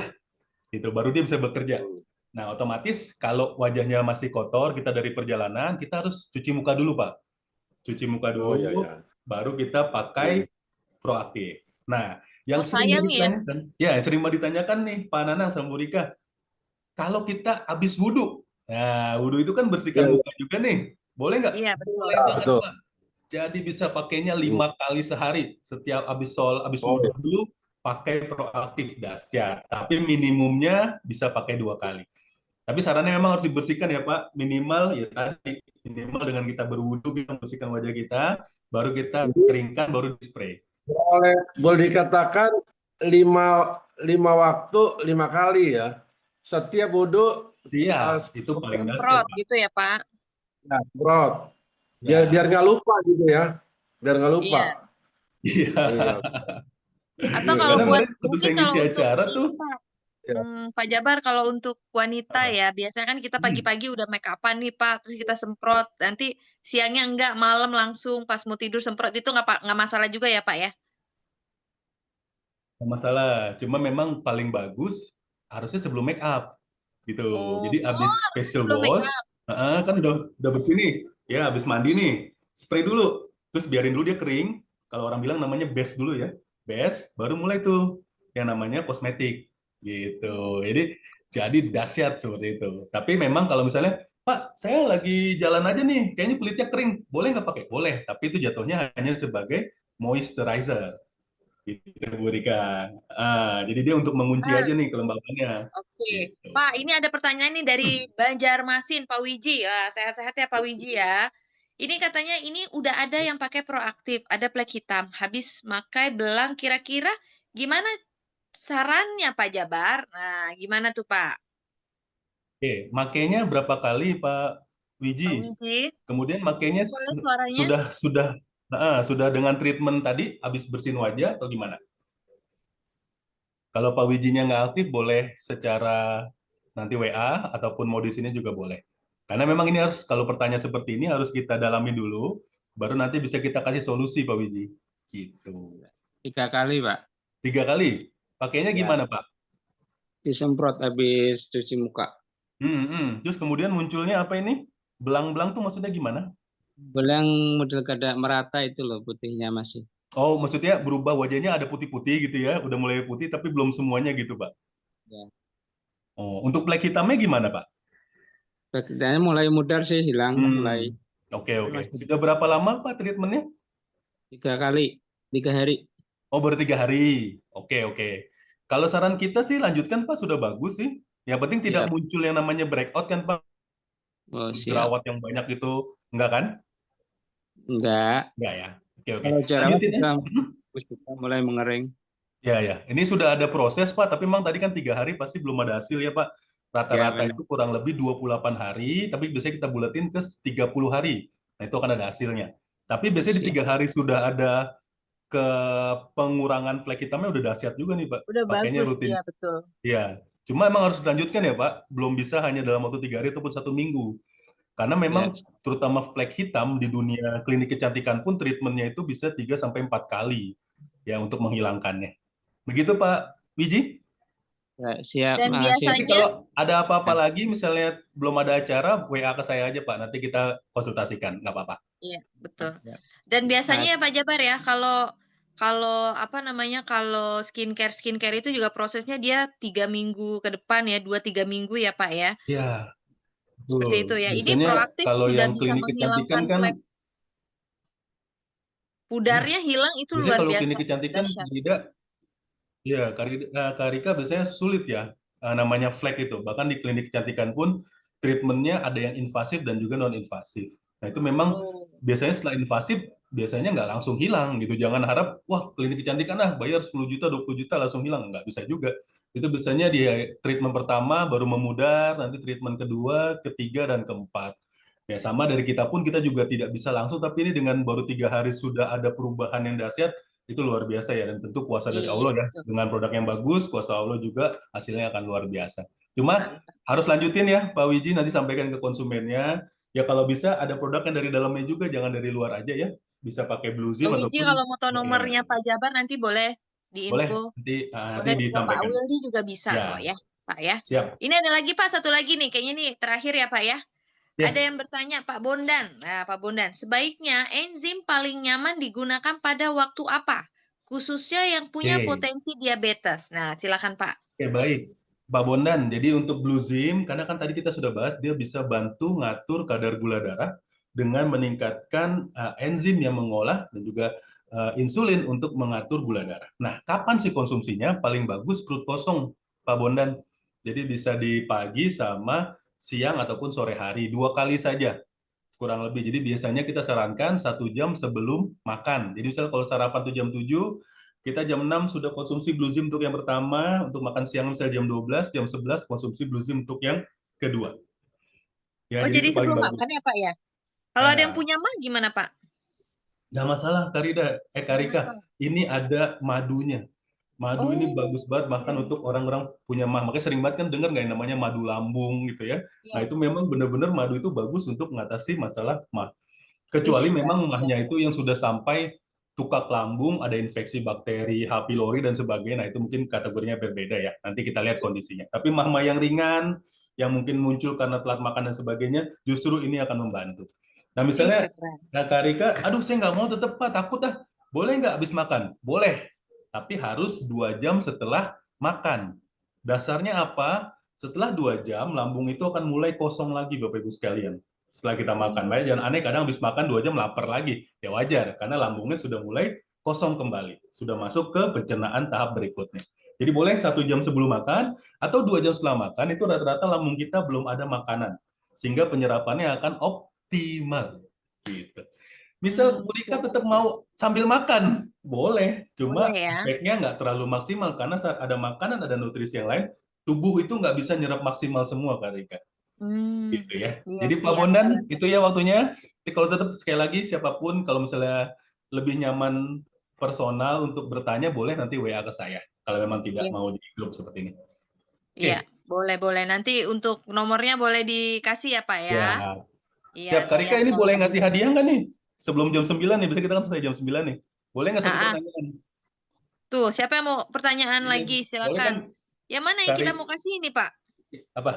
gitu. Baru dia bisa bekerja. Nah, otomatis kalau wajahnya masih kotor, kita dari perjalanan, kita harus cuci muka dulu, Pak. Cuci muka
Oh ya
dulu,
ya.
baru kita pakai proaktif. Nah, yang
Oh
sering
sayang ya.
ditanyakan, ya yang sering ditanyakan nih Pak Nanang sama Bu Rika, kalau kita habis wudhu, nah wudhu itu kan bersihkan
Iya,
muka juga nih, boleh nggak?
Iya betul.
Boleh banget
betul.
Pak. Jadi bisa pakainya 5 kali sehari, setiap habis
Oh,
wudhu dulu pakai proaktif dahsyat. Tapi minimumnya bisa pakai 2 kali. Tapi sarannya memang harus dibersihkan ya Pak, minimal ya tadi minimal dengan kita berwudhu kita membersihkan wajah kita, baru kita
jadi
keringkan, baru di spray.
boleh dikatakan lima waktu 5 kali ya. Setiap wudhu
Siap, itu paling dahsyat
Semprot
Pak.
gitu ya Pak.
ya, semprot.
Ya.
Biar nggak lupa gitu ya. Biar nggak lupa.
Iya.
Iya.
Atau
Iya,
kalau
Karena
buat
kemarin waktu
mungkin
saya
kalau
ngisi
untuk
acara
ini,
tuh,
Pak.
Ya.
Pak Jabar kalau untuk wanita ya biasanya kan kita pagi-pagi udah make upan nih Pak, terus kita semprot. Nanti siangnya enggak, malam langsung pas mau tidur semprot itu nggak masalah juga ya Pak ya?
nggak masalah. Cuma memang paling bagus harusnya sebelum make up gitu.
Oh,
Jadi habis
harus
facial
sebelum make
wash,
up.
kan udah bersih nih, ya habis mandi nih, spray dulu, terus biarin dulu dia kering. Kalau orang bilang namanya base dulu ya, base, baru mulai tuh yang namanya kosmetik gitu. Jadi dahsyat seperti itu. Tapi memang kalau misalnya Pak, saya lagi jalan aja nih, kayaknya kulitnya kering, boleh nggak pakai? Boleh, tapi itu jatuhnya hanya sebagai moisturizer. Gitu, Bu Rika. Jadi dia untuk mengunci
Ah,
aja nih kelembabannya.
oke.
Gitu.
Pak, ini ada pertanyaan nih dari Banjarmasin, Pak Wiji. Sehat-sehat ya Pak Wiji ya. Ini katanya ini udah ada yang pakai proaktif, ada plek hitam, habis pakai belang, kira-kira gimana sarannya Pak Jabar? Nah, gimana tuh Pak?
Oke, makainya berapa kali Pak
Pak
Wiji?
Wiji,
Kemudian makainya
boleh suaranya?
sudah dengan treatment tadi habis bersihin wajah atau gimana? Kalau Pak Wijinya nggak aktif, boleh secara nanti WA ataupun mau di sini juga boleh. Karena memang ini harus, kalau pertanyaan seperti ini harus kita dalami dulu, baru nanti bisa kita kasih solusi Pak Wiji. Gitu.
3 kali, Pak.
3 kali. Pakainya
Ya.
gimana Pak?
Disemprot habis cuci muka.
Terus kemudian munculnya apa ini? Belang-belang tuh maksudnya gimana?
Belang model kada merata itu loh putihnya masih.
Oh, maksudnya berubah wajahnya ada putih-putih gitu ya, udah mulai putih tapi belum semuanya gitu, Pak.
Ya.
Oh, untuk flek hitamnya gimana, Pak?
Bakterianya mulai mudar sih, hilang, mulai
Hmm, oke oke.
masih
Sudah berapa lama, Pak, treatmentnya?
3 kali, 3 hari.
Oh, baru 3 hari. Oke oke. Kalau saran kita sih lanjutkan, Pak, sudah bagus sih. Yang penting tidak
Siap.
muncul yang namanya breakout kan, Pak.
Oh, siap.
Jerawat yang banyak itu, enggak kan?
Enggak.
Enggak ya. Oke oke.
Kalau jerawat
Lanjutin ya.
sudah mulai mengering.
Ya, ya. Ini sudah ada proses, Pak. Tapi memang tadi kan 3 hari pasti belum ada hasil ya, Pak.
Ya,
Rata-rata
benar.
itu kurang lebih 28 hari, tapi biasanya kita bulatin ke 30 hari. Nah, itu akan ada hasilnya. Tapi biasanya di
Siap.
3 hari sudah ada ke pengurangan flek hitamnya udah dahsyat juga nih, Pak.
Udah
Pakainya
bagus,
rutin.
ya betul.
Ya. Cuma emang harus dilanjutkan ya, Pak. Belum bisa hanya dalam waktu 3 hari ataupun 1 minggu. Karena
Ya.
memang terutama flek hitam di dunia klinik kecantikan pun treatmentnya itu bisa 3 sampai 4 kali ya untuk menghilangkannya. Begitu Pak Wiji.
Ya, siap.
Dan
Makasih.
Nanti
biasanya
kalau ada apa-apa
Ya.
lagi, misalnya belum ada acara, WA ke saya aja Pak. Nanti kita konsultasikan, nggak apa-apa.
iya, betul.
Ya.
Dan biasanya ya
Nah,
Pak Jabar ya, kalau kalau apa namanya, kalau skincare itu juga prosesnya dia 3 minggu ke depan ya, 2-3 minggu ya Pak ya.
Ya,
Seperti
betul.
itu ya. Ini
Biasanya
proaktif
kalau
sudah
yang
bisa
klinik kecantikan
menghilangkan
kan,
flek.
ya,
Pudarnya hilang itu
biasanya
luar
kalau
biasa
klinik kecantikan
dahsyat.
tidak. Iya, Kak Rika biasanya sulit ya, namanya flek itu. Bahkan di klinik kecantikan pun treatmentnya ada yang invasif dan juga non-invasif. Nah itu memang
Oh,
biasanya setelah invasif, biasanya nggak langsung hilang gitu. Jangan harap, wah klinik kecantikan bayar 10 juta, 20 juta langsung hilang. Nggak bisa juga. Itu biasanya di treatment pertama baru memudar, nanti treatment kedua, ketiga, dan keempat. Ya sama dari kita pun kita juga tidak bisa langsung, tapi ini dengan baru 3 hari sudah ada perubahan yang dahsyat, itu luar biasa ya, dan tentu kuasa dari
iya
Allah ya,
betul.
dengan produk yang bagus kuasa Allah juga hasilnya akan luar biasa. Cuma
Mantap.
harus lanjutin ya Pak Wiji, nanti sampaikan ke konsumennya ya, kalau bisa ada produk yang dari dalamnya juga, jangan dari luar aja ya, bisa pakai Blue
Pak
Zim
Wiji
ataupun
kalau mau tahu
dari yang
nomornya
lain.
Pak Jabar nanti boleh
Boleh
diinfo.
nanti
Boleh ke Pak
disampaikan
Wildy juga bisa kok
ya.
ya, Pak ya.
Siap
Ini ada lagi Pak, satu lagi nih, kayaknya nih terakhir ya Pak ya. Ada
ya.
yang bertanya Pak Bondan. Nah, Pak Bondan, sebaiknya enzim paling nyaman digunakan pada waktu apa? Khususnya yang punya
Oke.
potensi diabetes. Nah, silakan Pak.
Oke, baik. Pak Bondan, jadi untuk Blue Zim, karena kan tadi kita sudah bahas, dia bisa bantu ngatur kadar gula darah dengan meningkatkan enzim yang mengolah dan juga insulin untuk mengatur gula darah. Nah, kapan sih konsumsinya? Paling bagus perut kosong, Pak Bondan. Jadi bisa di pagi sama siang ataupun sore hari, 2 kali saja kurang lebih. Jadi biasanya kita sarankan 1 jam sebelum makan. Jadi misalnya kalau sarapan tuh jam 7, kita jam 6 sudah konsumsi Blue Zim untuk yang pertama, untuk makan siang misalnya jam 12, jam 11 konsumsi Blue Zim untuk yang kedua. Ya,
Oh,
jadi
jadi
itu paling
sebelum
bagus.
makan ya Pak ya? Kalau ada yang
Ya,
punya mah gimana Pak?
nggak masalah,
Nggak
Karika.
masalah.
Ini ada madunya. Madu ini bagus
Oh,
banget
iya,
bahkan
iya.
untuk orang-orang punya mah. Makanya sering banget kan dengar nggak yang namanya madu lambung gitu ya. Nah,
Iya.
itu memang benar-benar madu itu bagus untuk mengatasi masalah mah.
Wih,
Kecuali memang
dahsyat.
mahnya itu yang sudah sampai tukak lambung, ada infeksi bakteri, H. pylori, dan sebagainya. Nah, itu mungkin kategorinya berbeda ya. Nanti kita lihat kondisinya. Tapi mah yang ringan, yang mungkin muncul karena telat makan dan sebagainya, justru ini akan membantu. Nah,
Ih,
misalnya,
keren.
Kak Rika, aduh saya nggak mau tetap Pak, takut ah. Boleh nggak habis makan? Boleh. Tapi harus 2 jam setelah makan. Dasarnya apa? Setelah 2 jam, lambung itu akan mulai kosong lagi, Bapak Ibu sekalian setelah kita makan.
Hmm.
Makanya jangan aneh, kadang habis makan 2 jam lapar lagi. Ya wajar, karena lambungnya sudah mulai kosong kembali. Sudah masuk ke pencernaan tahap berikutnya. Jadi boleh 1 jam sebelum makan, atau 2 jam setelah makan, itu rata-rata lambung kita belum ada makanan. Sehingga penyerapannya akan optimal. Gitu. Misal Bu Rika
Siap.
tetap mau sambil makan, boleh.
Boleh
Cuma
ya.
efeknya nggak terlalu maksimal, karena saat ada makanan, ada nutrisi yang lain, tubuh itu nggak bisa nyerap maksimal semua, Kak Rika.
Hmm.
Gitu ya.
Iya,
Jadi Pak
siap,
Bondan,
siap.
itu ya waktunya. Tapi kalau tetap sekali lagi, siapapun kalau misalnya lebih nyaman personal untuk bertanya, boleh nanti WA ke saya. Kalau memang tidak
Iya.
mau di grup seperti ini.
Iya,
Oke,
boleh. Nanti untuk nomornya boleh dikasih ya, Pak ya.
ya.
Iya,
Siap, Kak Rika,
siap
ini
kalau
boleh ngasih
begitu.
hadiah nggak nih? Sebelum jam 9 nih, bisa kita kan selesai jam 9 nih. Boleh nggak satu
Ah, ah.
pertanyaan?
Tuh, siapa yang mau pertanyaan
Iya.
lagi?
Boleh kan,
Silakan. Yang mana yang
Kak
kita
Rika?
mau kasih ini, Pak?
Apa?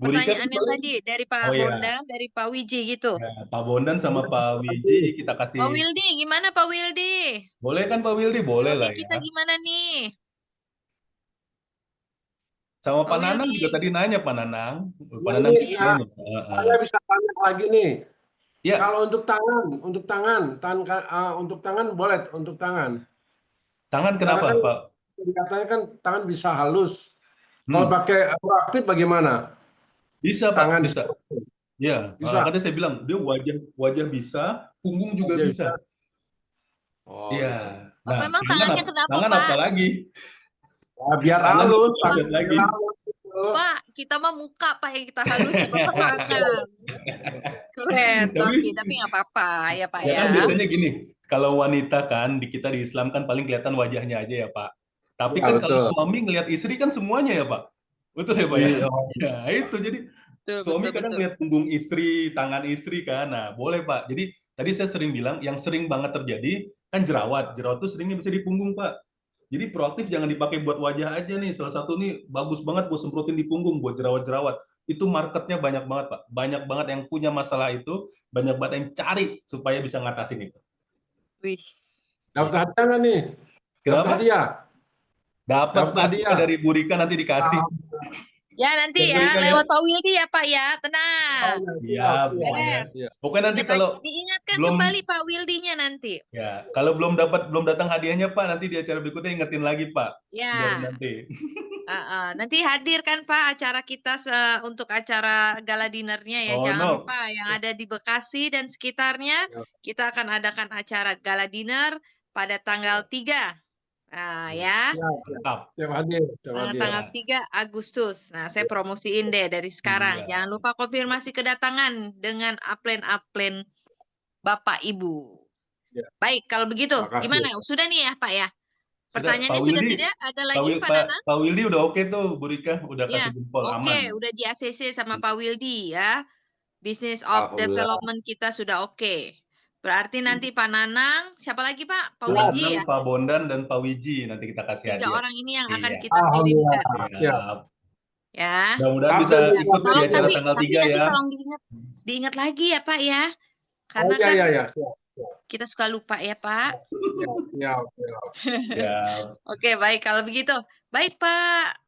Bu Rika tuh
pertanyaan yang
paling,
tadi dari Pak
oh ya,
Bondan, dari Pak Wiji gitu.
ya, Pak Bondan sama Pak Wiji kita
Pak
kasih,
Wildi, gimana Pak Wildi?
boleh kan Pak Wildi? Boleh
Hobi
lah
kita
ya.
gimana nih?
Sama
Pak
Pak Nanang juga
Wildi.
tadi nanya Pak Nanang. Pak
Nah,
Nanang
ini,
juga
Iya.
nanya.
saya bisa tanya lagi nih.
Ya,
Kalau untuk tangan boleh untuk tangan.
tangan
Karena
kenapa
kan
Pak?
katanya kan tangan bisa halus. Kalau
Hmm,
pakai proaktif bagaimana?
bisa Pak,
Tangan
bisa. Ya,
bisa.
makanya saya bilang dia wajah bisa, punggung juga
Aja
bisa.
bisa. Oh,
Iya.
gitu.
Oh,
Nah,
memang tangannya kenapa,
tangan
Pak?
apa lagi?
Nah, biar
Tangan
halus,
bisa
pakai
lagi.
biar halus gitu.
Pak, kita mah muka Pak yang kita halusin, Bapak tangan. Keren,
Tapi
tapi nggak apa-apa ya Pak
ya
ya.
kan biasanya gini, kalau wanita kan di kita di Islam kan paling kelihatan wajahnya aja ya Pak. Tapi
Ya,
kan kalau
betul.
suami ngelihat istri kan semuanya ya Pak. Betul ya Pak ya?
Iya.
Ya itu jadi
Betul,
suami
betul,
kadang
betul.
lihat punggung istri, tangan istri kan. Nah, boleh Pak. Jadi tadi saya sering bilang yang sering banget terjadi kan jerawat. Jerawat tuh seringnya bisa di punggung Pak. Jadi proaktif jangan dipakai buat wajah aja nih. Salah satu nih bagus banget buat semprotin di punggung buat jerawat-jerawat. Itu marketnya banyak banget Pak. Banyak banget yang punya masalah itu, banyak banget yang cari supaya bisa ngatasin itu.
Wih.
Dapat hadiah nggak nih? Dapat
Kenapa?
hadiah?
Dapat
Dapat
Pak,
hadiah?
dari Bu Rika nanti dikasih.
Ya nanti
Ya, Bu
ya,
Rika ya.
lewat Pak Wildi ya Pak ya,
Oh,
tenang.
Iya, pokoknya.
Iya.
Pokoknya nanti kalau
Diingatkan
belum
kembali Pak Wildinya nanti.
ya, kalau belum datang hadiahnya Pak, nanti di acara berikutnya ingetin lagi Pak. Biar
Ya,
nanti.
nanti hadir kan Pak acara kita untuk acara gala dinernya ya.
Oh
Jangan
no.
lupa yang ada di Bekasi dan sekitarnya,
Ya.
kita akan adakan acara gala dinner pada tanggal 3. Nah, ya.
Mantap.
Siap hadir. Siap hadir.
Tanggal 3 Agustus. Nah, saya promosiin deh dari sekarang.
Iya.
Jangan lupa konfirmasi kedatangan dengan upline Bapak Ibu.
Ya.
Baik, kalau begitu,
Makasih.
gimana? Sudah nih ya, Pak ya?
Sudah,
Pertanyaannya
Pak
sudah
Wildi,
tidak? Ada lagi, Pak Nana?
Pak Wildi udah oke tuh, Bu Rika udah
Ya,
kasih jempol
oke,
aman.
udah di ATC sama Pak Wildi ya. Business of
Alhamdulillah.
Development kita sudah oke. Berarti nanti Pak Nanang, siapa lagi Pak? Pak
Pak
Wiji
Nanang,
ya?
Pak Bondan dan Pak Wiji nanti kita kasih
3
hadiah.
orang ini yang akan
Iya.
kita kirimkan.
Siap.
Ya.
Mudah-mudahan bisa
Tapi-
ikut di
Tolong
acara
tapi
tanggal 3
nanti
ya.
tolong diingat lagi ya Pak ya.
Oh,
Karena
iya,
kan
iya, iya. Siap,
kita suka lupa ya Pak.
siap, siap.
Ya.
Oke, baik kalau begitu. Baik Pak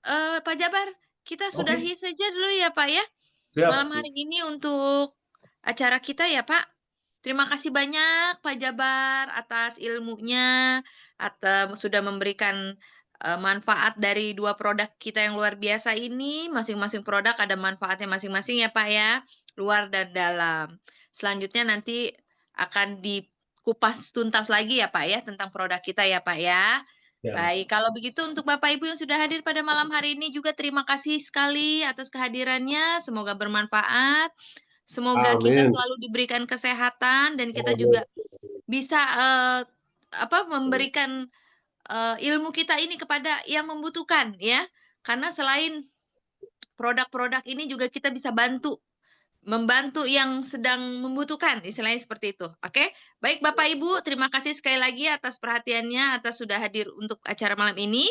Jabar, kita sudahi saja dulu ya Pak ya.
Siap.
Malam hari ini untuk acara kita ya Pak. Terima kasih banyak Pak Jabar atas ilmunya, atau sudah memberikan manfaat dari 2 produk kita yang luar biasa ini. Masing-masing produk ada manfaatnya masing-masing ya Pak ya, luar dan dalam. Selanjutnya nanti akan dikupas tuntas lagi ya Pak ya tentang produk kita ya Pak ya.
Ya.
Baik, kalau begitu untuk Bapak Ibu yang sudah hadir pada malam hari ini juga terima kasih sekali atas kehadirannya. Semoga bermanfaat. Semoga kita
Amin.
selalu diberikan kesehatan dan kita
Amin.
juga bisa memberikan ilmu kita ini kepada yang membutuhkan ya. Karena selain produk-produk ini juga kita bisa membantu yang sedang membutuhkan, istilahnya seperti itu. Oke? Baik Bapak Ibu, terima kasih sekali lagi atas perhatiannya, atas sudah hadir untuk acara malam ini.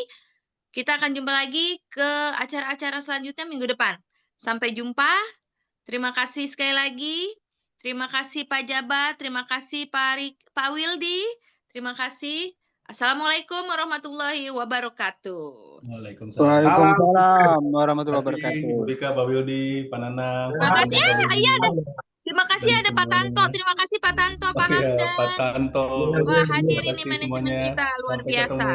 Kita akan jumpa lagi ke acara-acara selanjutnya minggu depan. Sampai jumpa. Terima kasih sekali lagi. Terima kasih Pak Jabar, terima kasih Pak Wildi. Terima kasih. Assalamualaikum warahmatullahi wabarakatuh.
Waalaikumsalam.
Waalaikumsalam warahmatullahi
Terima kasih,
wabarakatuh.
Bu Rika, Pak Wildi, Pak Nanang.
Terima kasih. Terima kasih
Dan
ada Pak Tanto.
semuanya.
Terima kasih Pak Tanto, Pak
Oh iya,
Hamdan.
Pak Tanto.
Wah, hadir
Terima
ini
kasih
manajemen
semuanya.
kita luar
Sampai
biasa.
ketemu